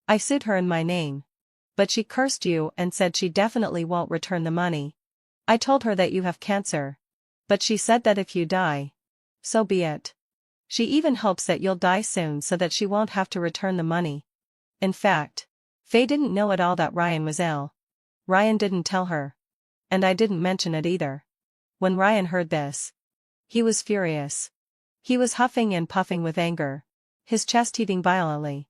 I sued her in my name. But she cursed you and said she definitely won't return the money. I told her that you have cancer. But she said that if you die, so be it. She even hopes that you'll die soon so that she won't have to return the money." In fact, Faye didn't know at all that Ryan was ill. Ryan didn't tell her. And I didn't mention it either. When Ryan heard this, he was furious. He was huffing and puffing with anger, his chest heaving violently,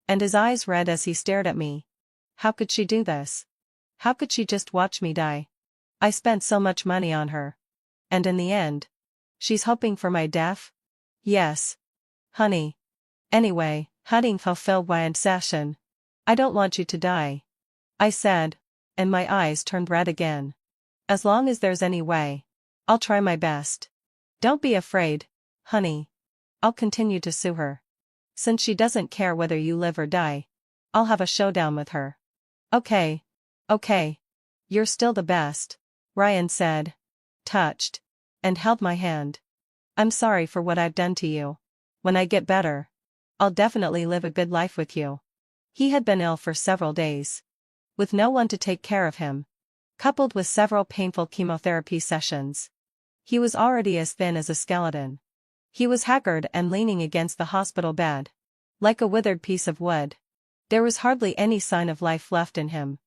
and his eyes red as he stared at me. How could she do this? How could she just watch me die? I spent so much money on her. And in the end, she's hoping for my death? Yes. Honey. Anyway, hading fulfilled my session. I don't want you to die. I said, and my eyes turned red again. As long as there's any way, I'll try my best. Don't be afraid, honey. I'll continue to sue her. Since she doesn't care whether you live or die, I'll have a showdown with her. Okay. Okay. You're still the best, Ryan said, touched, and held my hand. I'm sorry for what I've done to you. When I get better, I'll definitely live a good life with you. He had been ill for several days, with no one to take care of him, coupled with several painful chemotherapy sessions. He was already as thin as a skeleton. He was haggard and leaning against the hospital bed, like a withered piece of wood. There was hardly any sign of life left in him.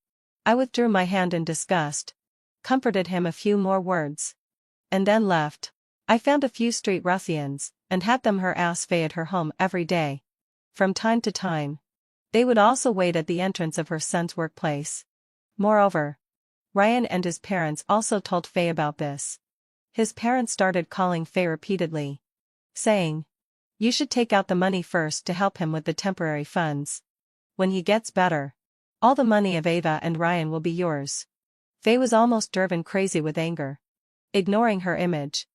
I withdrew my hand in disgust, comforted him a few more words, and then left. I found a few street ruffians, and had them harass Faye at her home every day. From time to time, they would also wait at the entrance of her son's workplace. Moreover, Ryan and his parents also told Faye about this. His parents started calling Faye repeatedly, saying, "You should take out the money first to help him with the temporary funds. When he gets better, all the money of Ava and Ryan will be yours." Faye was almost driven crazy with anger. Ignoring her image,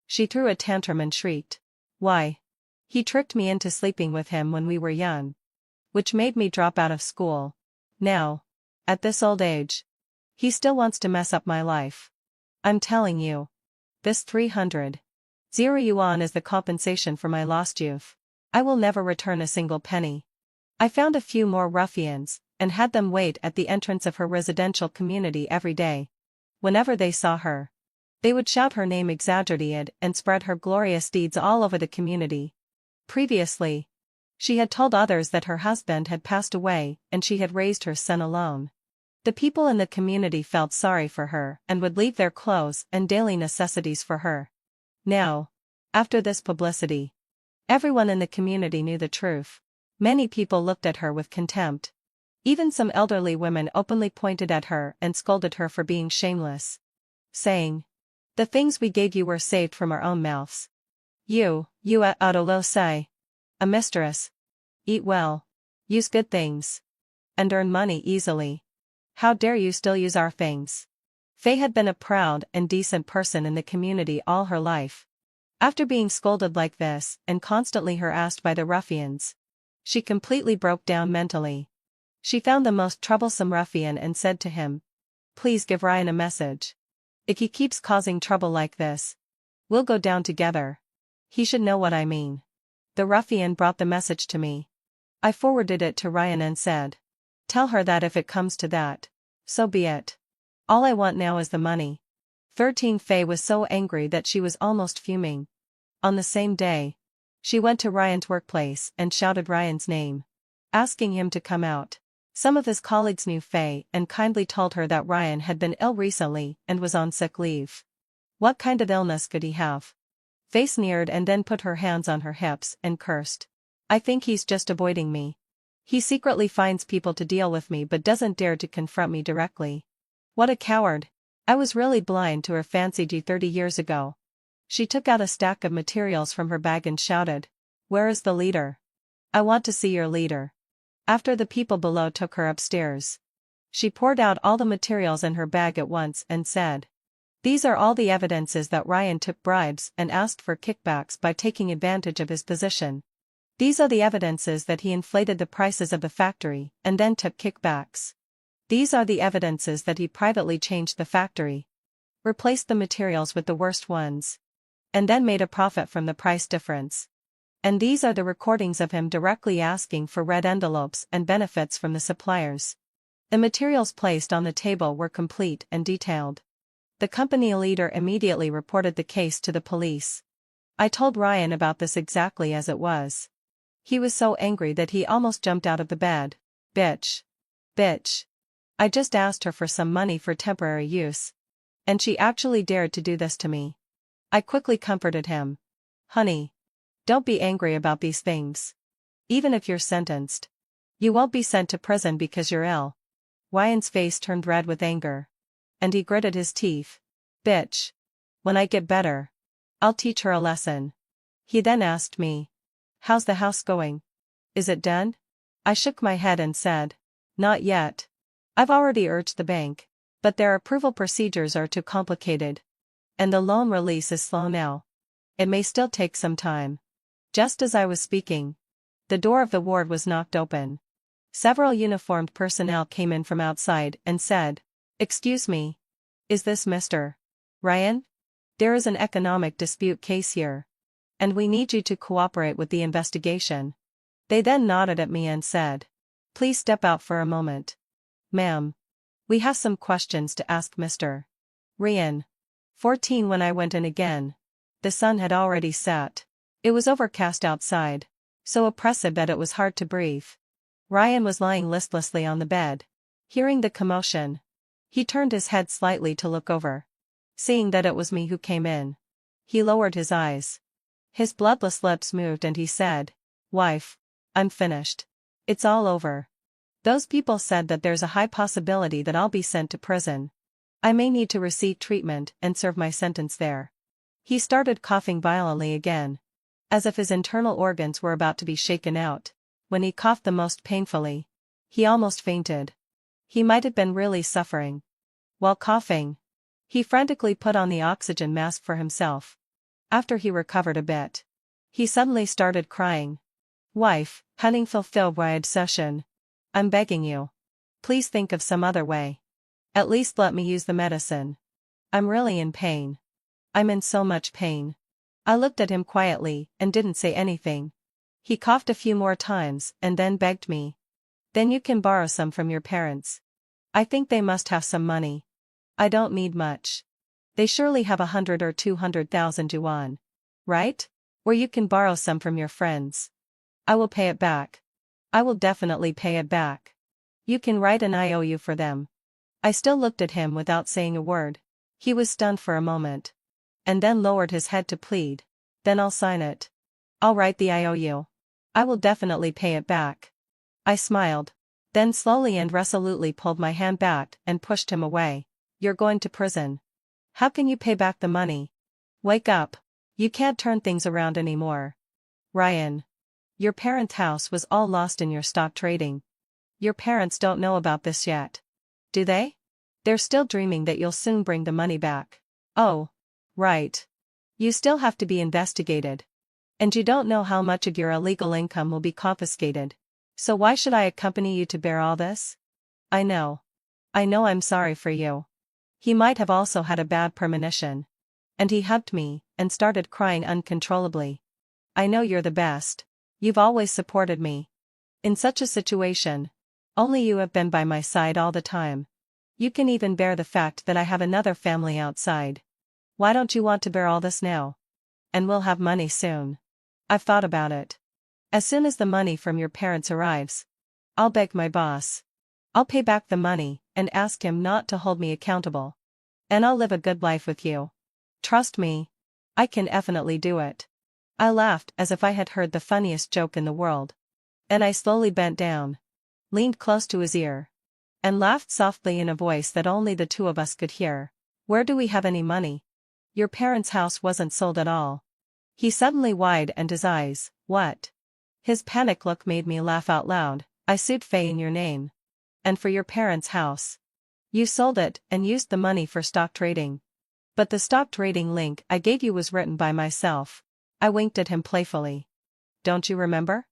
she threw a tantrum and shrieked, "Why? He tricked me into sleeping with him when we were young, which made me drop out of school. Now, at this old age, he still wants to mess up my life. I'm telling you, this 300 yuan is the compensation for my lost youth. I will never return a single penny." I found a few more ruffians, and had them wait at the entrance of her residential community every day. Whenever they saw her, they would shout her name exaggerated and spread her glorious deeds all over the community. Previously, she had told others that her husband had passed away and she had raised her son alone. The people in the community felt sorry for her and would leave their clothes and daily necessities for her. Now, after this publicity, everyone in the community knew the truth. Many people looked at her with contempt. Even some elderly women openly pointed at her and scolded her for being shameless, saying, "The things we gave you were saved from our own mouths. You ought say, a mistress. Eat well, use good things, and earn money easily. How dare you still use our things?" Faye had been a proud and decent person in the community all her life. After being scolded like this and constantly harassed by the ruffians, she completely broke down mentally. She found the most troublesome ruffian and said to him, "Please give Ryan a message. If he keeps causing trouble like this, we'll go down together. He should know what I mean." The ruffian brought the message to me. I forwarded it to Ryan and said, "Tell her that if it comes to that, so be it. All I want now is the money." 13 Faye was so angry that she was almost fuming. On the same day, she went to Ryan's workplace and shouted Ryan's name, asking him to come out. Some of his colleagues knew Faye and kindly told her that Ryan had been ill recently and was on sick leave. What kind of illness could he have? Faye sneered and then put her hands on her hips and cursed. "I think he's just avoiding me. He secretly finds people to deal with me but doesn't dare to confront me directly. What a coward. I was really blind to her fancy 30 years ago." She took out a stack of materials from her bag and shouted, "Where is the leader? I want to see your leader." After the people below took her upstairs, she poured out all the materials in her bag at once and said, "These are all the evidences that Ryan took bribes and asked for kickbacks by taking advantage of his position. These are the evidences that he inflated the prices of the factory and then took kickbacks. These are the evidences that he privately changed the factory, replaced the materials with the worst ones, and then made a profit from the price difference. And these are the recordings of him directly asking for red envelopes and benefits from the suppliers." The materials placed on the table were complete and detailed. The company leader immediately reported the case to the police. I told Ryan about this exactly as it was. He was so angry that he almost jumped out of the bed. Bitch. Bitch. I just asked her for some money for temporary use, and she actually dared to do this to me. I quickly comforted him. "Honey, don't be angry about these things. Even if you're sentenced, you won't be sent to prison because you're ill." Ryan's face turned red with anger. and he gritted his teeth. Bitch. When I get better, I'll teach her a lesson. He then asked me. How's the house going? Is it done? I shook my head and said. Not yet. I've already urged the bank, but their approval procedures are too complicated. And the loan release is slow now. It may still take some time. Just as I was speaking, the door of the ward was knocked open. Several uniformed personnel came in from outside and said, Excuse me. Is this Mr. Ryan? There is an economic dispute case here, and we need you to cooperate with the investigation. They then nodded at me and said, Please step out for a moment. Ma'am. We have some questions to ask Mr. Ryan. 14 When I went in again, the sun had already set. It was overcast outside, so oppressive that it was hard to breathe. Ryan was lying listlessly on the bed. Hearing the commotion, he turned his head slightly to look over. Seeing that it was me who came in, he lowered his eyes. His bloodless lips moved and he said, Wife, I'm finished. It's all over. Those people said that there's a high possibility that I'll be sent to prison. I may need to receive treatment and serve my sentence there. He started coughing violently again, as if his internal organs were about to be shaken out. When he coughed the most painfully, he almost fainted. He might have been really suffering. While coughing, he frantically put on the oxygen mask for himself. After he recovered a bit, he suddenly started crying. Wife, having fulfilled my obsession, I'm begging you. Please think of some other way. At least let me use the medicine. I'm really in pain. I'm in so much pain. I looked at him quietly and didn't say anything. He coughed a few more times and then begged me. Then you can borrow some from your parents. I think they must have some money. I don't need much. They surely have 100 or 200,000 yuan. Right? Or you can borrow some from your friends. I will pay it back. I will definitely pay it back. You can write an IOU for them. I still looked at him without saying a word. He was stunned for a moment, and then lowered his head to plead. Then I'll sign it. I'll write the IOU. I will definitely pay it back. I smiled, then slowly and resolutely pulled my hand back and pushed him away. You're going to prison. How can you pay back the money? Wake up. You can't turn things around anymore. Ryan. Your parents' house was all lost in your stock trading. Your parents don't know about this yet. Do they? They're still dreaming that you'll soon bring the money back. Oh. Right. You still have to be investigated. And you don't know how much of your illegal income will be confiscated. So why should I accompany you to bear all this? I know. I'm sorry for you. He might have also had a bad premonition. And he hugged me and started crying uncontrollably. I know you're the best. You've always supported me. In such a situation, only you have been by my side all the time. You can even bear the fact that I have another family outside. Why don't you want to bear all this now? And we'll have money soon. I've thought about it. As soon as the money from your parents arrives, I'll beg my boss. I'll pay back the money and ask him not to hold me accountable. And I'll live a good life with you. Trust me. I can definitely do it. I laughed as if I had heard the funniest joke in the world. And I slowly bent down, leaned close to his ear, and laughed softly in a voice that only the two of us could hear. Where do we have any money? Your parents' house wasn't sold at all. He suddenly widened his eyes. What? His panic look made me laugh out loud. I sued Faye in your name. And for your parents' house. You sold it and used the money for stock trading. But the stock trading link I gave you was written by myself. I winked at him playfully. Don't you remember?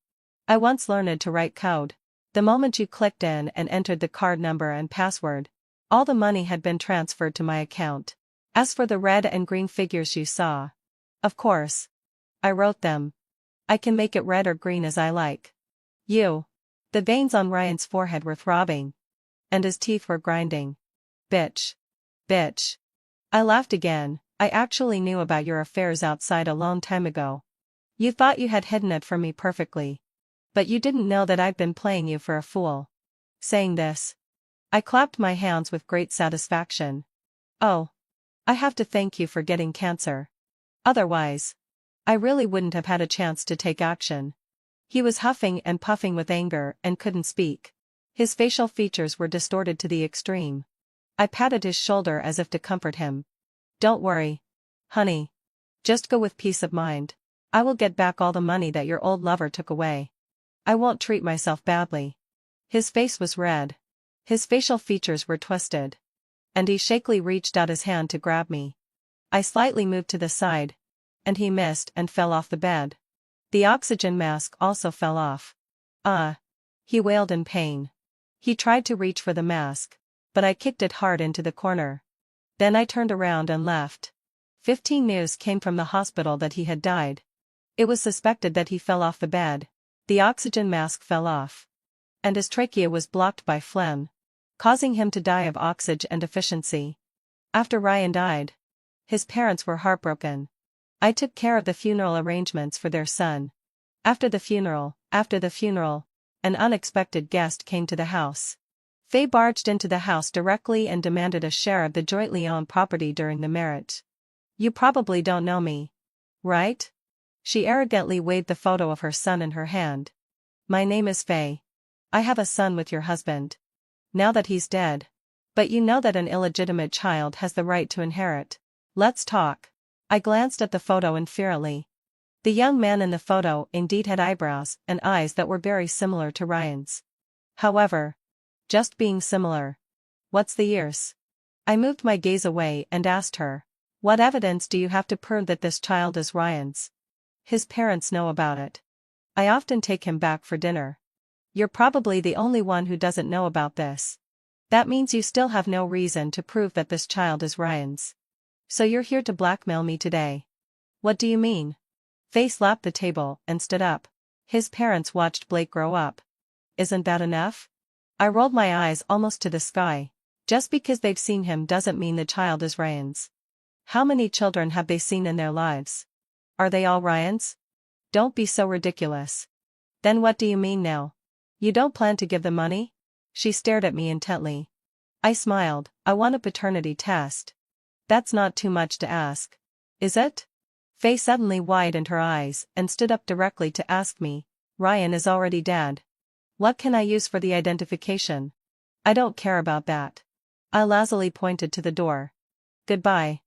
I once learned to write code. The moment you clicked in and entered the card number and password, all the money had been transferred to my account. As for the red and green figures you saw, of course, I wrote them. I can make it red or green as I like. You. The veins on Ryan's forehead were throbbing, and his teeth were grinding. Bitch. Bitch. I laughed again. I actually knew about your affairs outside a long time ago. You thought you had hidden it from me perfectly. But you didn't know that I'd been playing you for a fool. Saying this, I clapped my hands with great satisfaction. Oh. I have to thank you for getting cancer. Otherwise, I really wouldn't have had a chance to take action. He was huffing and puffing with anger and couldn't speak. His facial features were distorted to the extreme. I patted his shoulder as if to comfort him. Don't worry. Honey. Just go with peace of mind. I will get back all the money that your old lover took away. I won't treat myself badly. His face was red. His facial features were twisted. And he shakily reached out his hand to grab me. I slightly moved to the side. And he missed and fell off the bed. The oxygen mask also fell off. He wailed in pain. He tried to reach for the mask, but I kicked it hard into the corner. Then I turned around and left. 15 news came from the hospital that he had died. It was suspected that he fell off the bed. The oxygen mask fell off. And his trachea was blocked by phlegm, causing him to die of oxygen deficiency. After Ryan died, his parents were heartbroken. I took care of the funeral arrangements for their son. After the funeral, an unexpected guest came to the house. Faye barged into the house directly and demanded a share of the jointly owned property during the marriage. You probably don't know me. Right? She arrogantly waved the photo of her son in her hand. My name is Faye. I have a son with your husband. Now that he's dead. But you know that an illegitimate child has the right to inherit. Let's talk. I glanced at the photo inferiorly. The young man in the photo indeed had eyebrows and eyes that were very similar to Ryan's. However, just being similar. What's the years? I moved my gaze away and asked her. What evidence do you have to prove that this child is Ryan's? His parents know about it. I often take him back for dinner. You're probably the only one who doesn't know about this. That means you still have no reason to prove that this child is Ryan's. So you're here to blackmail me today. What do you mean? Faye slapped the table and stood up. His parents watched Blake grow up. Isn't that enough? I rolled my eyes almost to the sky. Just because they've seen him doesn't mean the child is Ryan's. How many children have they seen in their lives? Are they all Ryan's? Don't be so ridiculous. Then what do you mean now? You don't plan to give the money? She stared at me intently. I smiled. I want a paternity test. That's not too much to ask. Is it? Faye suddenly widened her eyes and stood up directly to ask me. Ryan is already dead. What can I use for the identification? I don't care about that. I lazily pointed to the door. Goodbye.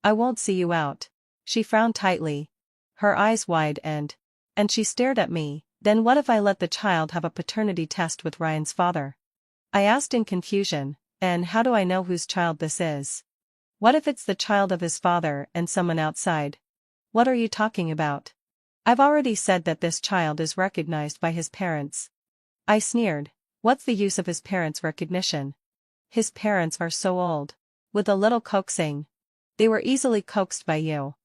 I won't see you out. She frowned tightly. Her eyes widened, and she stared at me. Then what if I let the child have a paternity test with Ryan's father? I asked in confusion, and how do I know whose child this is? What if it's the child of his father and someone outside? What are you talking about? I've already said that this child is recognized by his parents. I sneered. What's the use of his parents' recognition? His parents are so old. With a little coaxing. They were easily coaxed by you.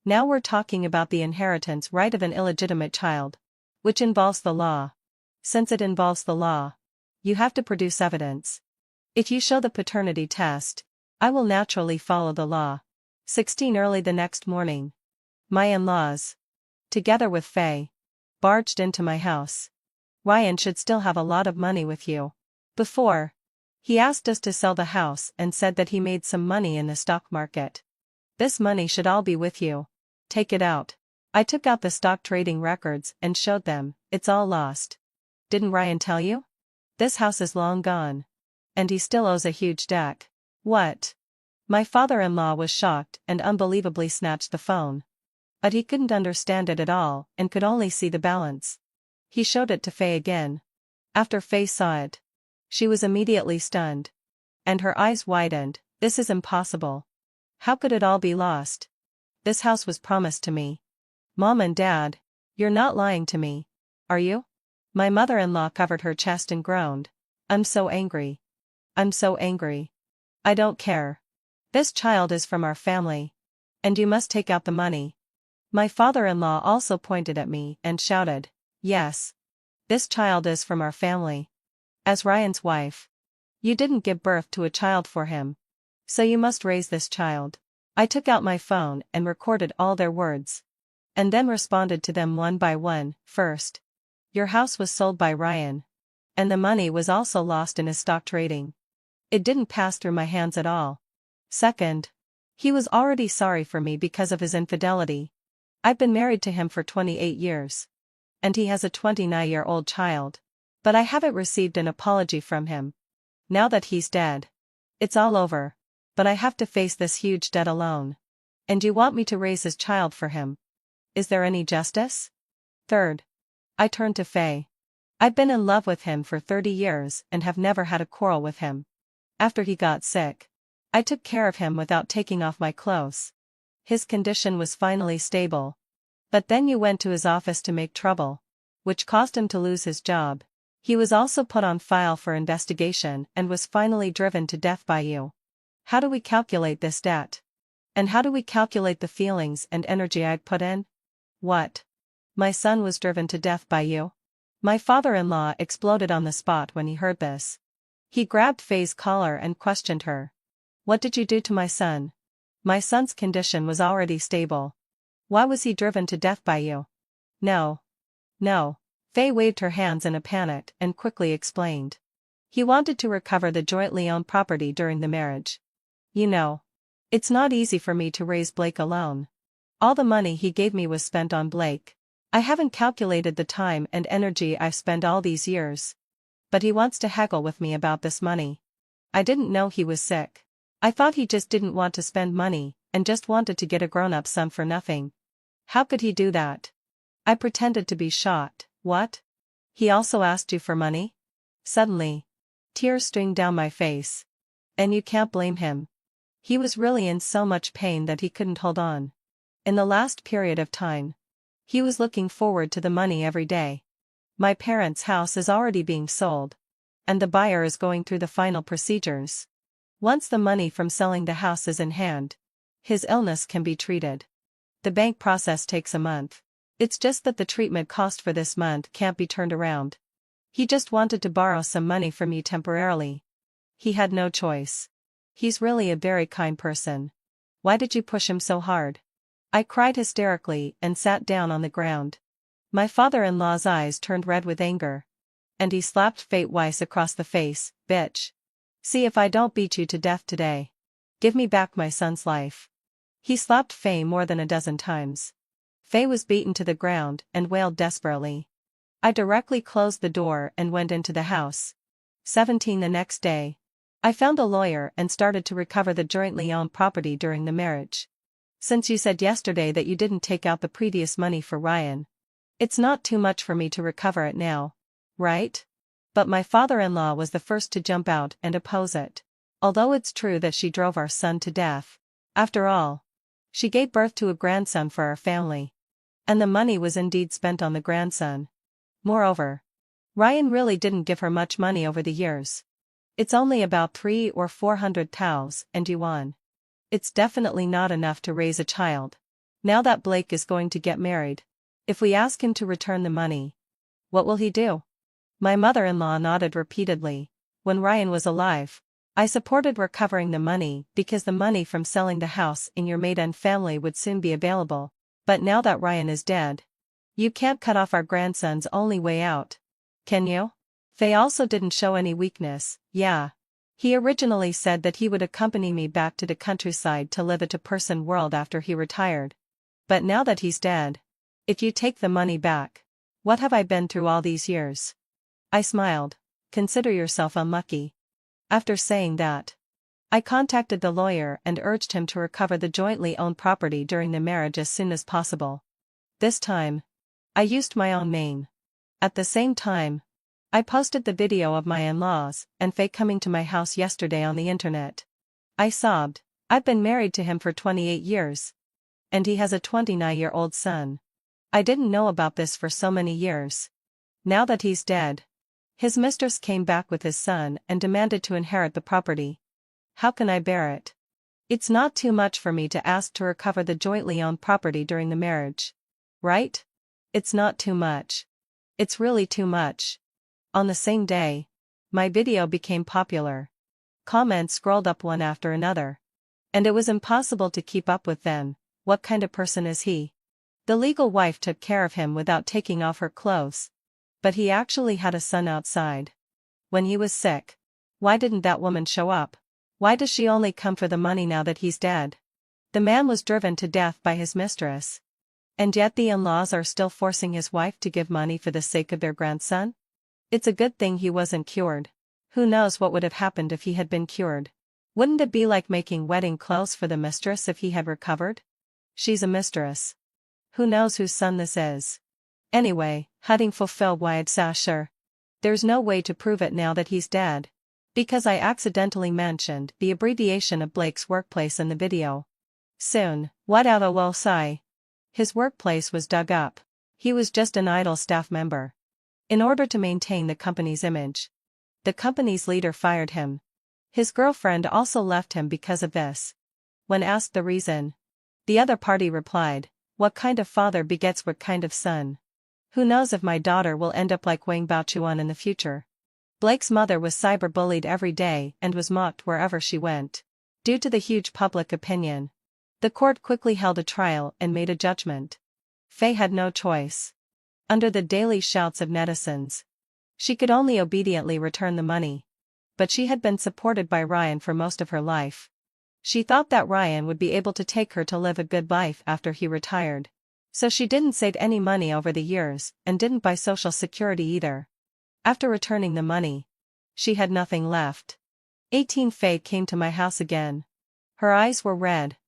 Now we're talking about the inheritance right of an illegitimate child. Which involves the law. Since it involves the law, you have to produce evidence. If you show the paternity test, I will naturally follow the law. 16 Early the next morning, my in-laws, together with Faye, barged into my house. Ryan should still have a lot of money with you. Before, he asked us to sell the house and said that he made some money in the stock market. This money should all be with you. Take it out. I took out the stock trading records and showed them. It's all lost. Didn't Ryan tell you? This house is long gone. And he still owes a huge debt. What? My father-in-law was shocked and unbelievably snatched the phone. But he couldn't understand it at all and could only see the balance. He showed it to Faye again. After Faye saw it, she was immediately stunned. And her eyes widened. This is impossible. How could it all be lost? This house was promised to me. Mom and Dad, you're not lying to me, are you? My mother-in-law covered her chest and groaned. I'm so angry. I'm so angry. I don't care. This child is from our family. And you must take out the money. My father-in-law also pointed at me and shouted, yes. This child is from our family. As Ryan's wife. You didn't give birth to a child for him. So you must raise this child. I took out my phone and recorded all their words. And then responded to them one by one. First, your house was sold by Ryan. And the money was also lost in his stock trading. It didn't pass through my hands at all. Second, he was already sorry for me because of his infidelity. I've been married to him for 28 years. And he has a 29-year-old child. But I haven't received an apology from him. Now that he's dead. It's all over. But I have to face this huge debt alone. And you want me to raise his child for him. Is there any justice? Third. I turned to Faye. I've been in love with him for 30 years and have never had a quarrel with him. After he got sick, I took care of him without taking off my clothes. His condition was finally stable. But then you went to his office to make trouble, which caused him to lose his job. He was also put on file for investigation and was finally driven to death by you. How do we calculate this debt? And how do we calculate the feelings and energy I'd put in? What? My son was driven to death by you? My father-in-law exploded on the spot when he heard this. He grabbed Faye's collar and questioned her. What did you do to my son? My son's condition was already stable. Why was he driven to death by you? No. No. Faye waved her hands in a panic and quickly explained. He wanted to recover the jointly owned property during the marriage. You know, it's not easy for me to raise Blake alone. All the money he gave me was spent on Blake. I haven't calculated the time and energy I've spent all these years. But he wants to haggle with me about this money. I didn't know he was sick. I thought he just didn't want to spend money and just wanted to get a grown-up son for nothing. How could he do that? I pretended to be shocked. What? He also asked you for money? Suddenly, tears streamed down my face. And you can't blame him. He was really in so much pain that he couldn't hold on. In the last period of time, he was looking forward to the money every day. My parents' house is already being sold, and the buyer is going through the final procedures. Once the money from selling the house is in hand, his illness can be treated. The bank process takes a month. It's just that the treatment cost for this month can't be turned around. He just wanted to borrow some money from you temporarily. He had no choice. He's really a very kind person. Why did you push him so hard? I cried hysterically and sat down on the ground. My father-in-law's eyes turned red with anger. And he slapped Fate Weiss across the face. Bitch. See if I don't beat you to death today. Give me back my son's life. He slapped Faye more than a dozen times. Faye was beaten to the ground and wailed desperately. I directly closed the door and went into the house. 17 The next day, I found a lawyer and started to recover the jointly owned property during the marriage. Since you said yesterday that you didn't take out the previous money for Ryan, it's not too much for me to recover it now, right? But my father-in-law was the first to jump out and oppose it. Although it's true that she drove our son to death, after all, she gave birth to a grandson for our family. And the money was indeed spent on the grandson. Moreover, Ryan really didn't give her much money over the years. It's only about 300 or 400 cows and yuan. It's definitely not enough to raise a child. Now that Blake is going to get married, if we ask him to return the money, what will he do? My mother-in-law nodded repeatedly. When Ryan was alive, I supported recovering the money because the money from selling the house in your maiden family would soon be available. But now that Ryan is dead, you can't cut off our grandson's only way out. Can you? Faye also didn't show any weakness. Yeah. He originally said that he would accompany me back to the countryside to live a two-person world after he retired. But now that he's dead, if you take the money back, what have I been through all these years? I smiled. Consider yourself unlucky. After saying that, I contacted the lawyer and urged him to recover the jointly owned property during the marriage as soon as possible. This time, I used my own name. At the same time, I posted the video of my in-laws and Faye coming to my house yesterday on the internet. I sobbed. I've been married to him for 28 years. And he has a 29-year-old son. I didn't know about this for so many years. Now that he's dead, his mistress came back with his son and demanded to inherit the property. How can I bear it? It's not too much for me to ask to recover the jointly owned property during the marriage. Right? It's not too much. It's really too much. On the same day, my video became popular. Comments scrolled up one after another. And it was impossible to keep up with them. What kind of person is he? The legal wife took care of him without taking off her clothes. But he actually had a son outside. When he was sick, why didn't that woman show up? Why does she only come for the money now that he's dead? The man was driven to death by his mistress. And yet the in-laws are still forcing his wife to give money for the sake of their grandson? It's a good thing he wasn't cured. Who knows what would have happened if he had been cured? Wouldn't it be like making wedding clothes for the mistress if he had recovered? She's a mistress. Who knows whose son this is? Anyway, having fulfilled what I'd say, sure. There's no way to prove it now that he's dead. Because I accidentally mentioned the abbreviation of Blake's workplace in the video. Soon, what out will say? His workplace was dug up. He was just an idle staff member. In order to maintain the company's image, the company's leader fired him. His girlfriend also left him because of this. When asked the reason, the other party replied, "What kind of father begets what kind of son? Who knows if my daughter will end up like Wang Baochuan in the future?" Blake's mother was cyberbullied every day and was mocked wherever she went. Due to the huge public opinion, the court quickly held a trial and made a judgment. Faye had no choice. Under the daily shouts of netizens, she could only obediently return the money. But she had been supported by Ryan for most of her life. She thought that Ryan would be able to take her to live a good life after he retired. So she didn't save any money over the years and didn't buy Social Security either. After returning the money, she had nothing left. 18 Faye came to my house again. Her eyes were red.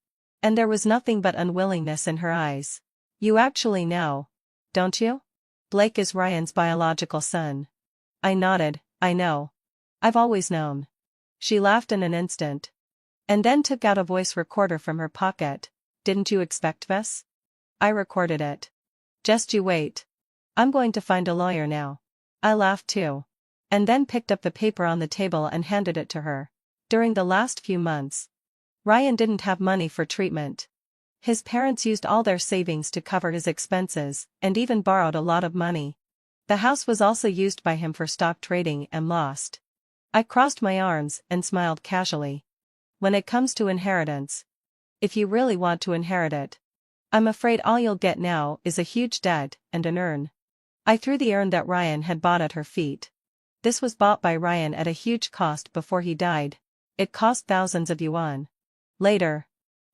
And there was nothing but unwillingness in her eyes. "You actually know, don't you? Blake is Ryan's biological son." I nodded. "I know. I've always known." She laughed in an instant. And then took out a voice recorder from her pocket. "Didn't you expect this?" I recorded it. "Just you wait. I'm going to find a lawyer now." I laughed too. And then picked up the paper on the table and handed it to her. During the last few months, Ryan didn't have money for treatment. His parents used all their savings to cover his expenses, and even borrowed a lot of money. The house was also used by him for stock trading and lost. I crossed my arms and smiled casually. "When it comes to inheritance, if you really want to inherit it, I'm afraid all you'll get now is a huge debt and an urn." I threw the urn that Ryan had bought at her feet. This was bought by Ryan at a huge cost before he died. It cost thousands of yuan. Later,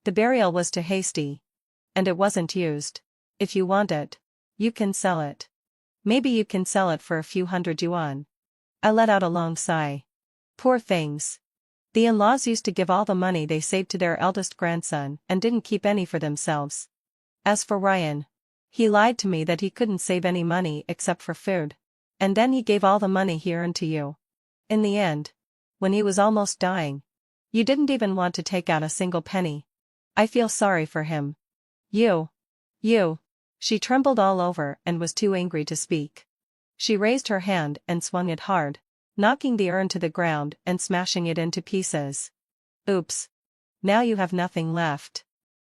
the burial was too hasty. And it wasn't used. "If you want it, you can sell it. Maybe you can sell it for a few hundred yuan." I let out a long sigh. Poor things. The in-laws used to give all the money they saved to their eldest grandson and didn't keep any for themselves. As for Ryan, he lied to me that he couldn't save any money except for food. And then he gave all the money he earned to you. In the end, when he was almost dying, you didn't even want to take out a single penny. I feel sorry for him. You. She trembled all over and was too angry to speak. She raised her hand and swung it hard, knocking the urn to the ground and smashing it into pieces. "Oops. Now you have nothing left.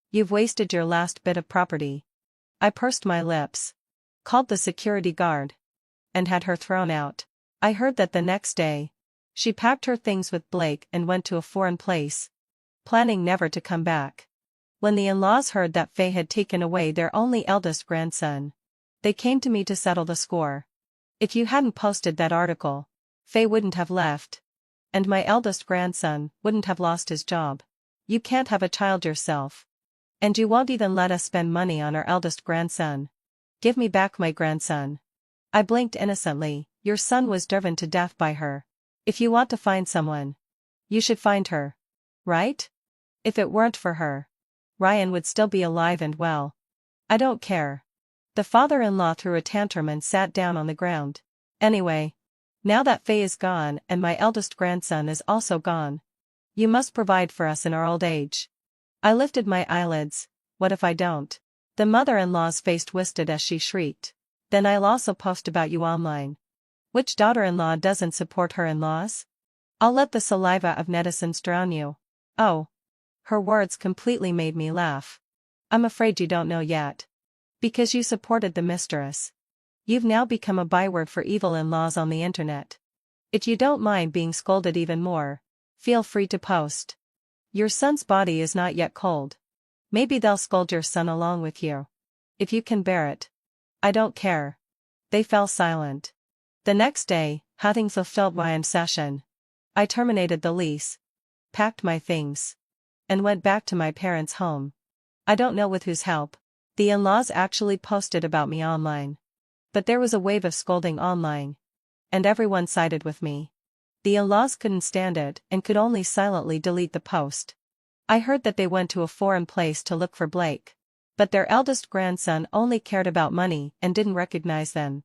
You've wasted your last bit of property." I pursed my lips, called the security guard, and had her thrown out. I heard that the next day, she packed her things with Blake and went to a foreign place, planning never to come back. When the in-laws heard that Faye had taken away their only eldest grandson, they came to me to settle the score. "If you hadn't posted that article, Faye wouldn't have left. And my eldest grandson wouldn't have lost his job. You can't have a child yourself. And you won't even let us spend money on our eldest grandson. Give me back my grandson." I blinked innocently. "Your son was driven to death by her. If you want to find someone, you should find her. Right? If it weren't for her, Ryan would still be alive and well." "I don't care." The father-in-law threw a tantrum and sat down on the ground. "Anyway, now that Faye is gone and my eldest grandson is also gone, you must provide for us in our old age." I lifted my eyelids. "What if I don't?" The mother-in-law's face twisted as she shrieked. "Then I'll also post about you online. Which daughter-in-law doesn't support her in-laws? I'll let the saliva of netizens drown you." "Oh." Her words completely made me laugh. "I'm afraid you don't know yet. Because you supported the mistress, you've now become a byword for evil in-laws on the internet. If you don't mind being scolded even more, feel free to post. Your son's body is not yet cold. Maybe they'll scold your son along with you. If you can bear it." "I don't care." They fell silent. The next day, having fulfilled my session, I terminated the lease, packed my things, and went back to my parents' home. I don't know with whose help. The in-laws actually posted about me online. But there was a wave of scolding online. And everyone sided with me. The in-laws couldn't stand it and could only silently delete the post. I heard that they went to a foreign place to look for Blake. But their eldest grandson only cared about money and didn't recognize them.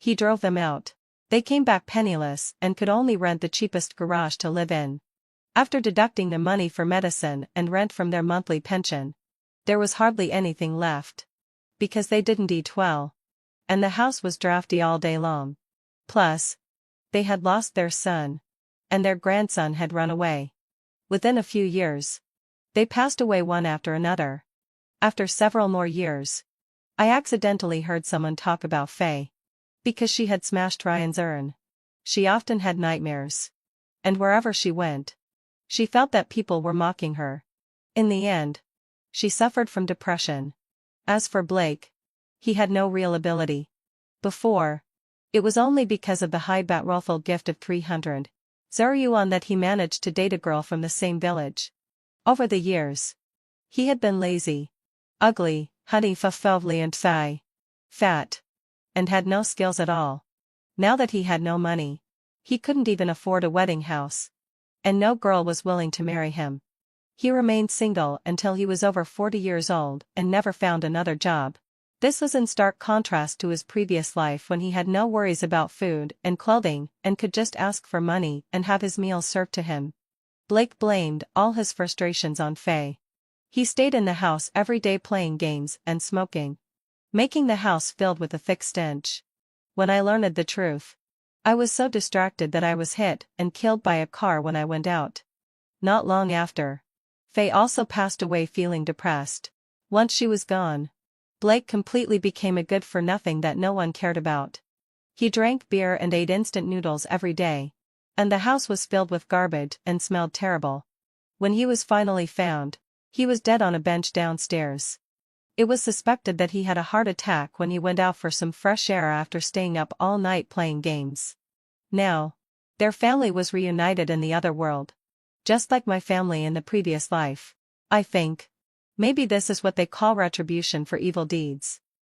He drove them out. They came back penniless and could only rent the cheapest garage to live in. After deducting the money for medicine and rent from their monthly pension, there was hardly anything left. Because they didn't eat well. And the house was drafty all day long. Plus, they had lost their son. And their grandson had run away. Within a few years, they passed away one after another. After several more years, I accidentally heard someone talk about Faye. Because she had smashed Ryan's urn. She often had nightmares. And wherever she went, she felt that people were mocking her. In the end, she suffered from depression. As for Blake, he had no real ability. Before, it was only because of the high betrothal gift of 300 Zuryuan that he managed to date a girl from the same village. Over the years, he had been lazy, ugly, honey-fufovly and fat, and had no skills at all. Now that he had no money, he couldn't even afford a wedding house. And no girl was willing to marry him. He remained single until he was over 40 years old and never found another job. This was in stark contrast to his previous life when he had no worries about food and clothing and could just ask for money and have his meals served to him. Blake blamed all his frustrations on Faye. He stayed in the house every day playing games and smoking, making the house filled with a thick stench. When I learned the truth, I was so distracted that I was hit and killed by a car when I went out. Not long after, Faye also passed away feeling depressed. Once she was gone, Blake completely became a good-for-nothing that no one cared about. He drank beer and ate instant noodles every day, and the house was filled with garbage and smelled terrible. When he was finally found, he was dead on a bench downstairs. It was suspected that he had a heart attack when he went out for some fresh air after staying up all night playing games. Now, their family was reunited in the other world. Just like my family in the previous life. I think. Maybe this is what they call retribution for evil deeds.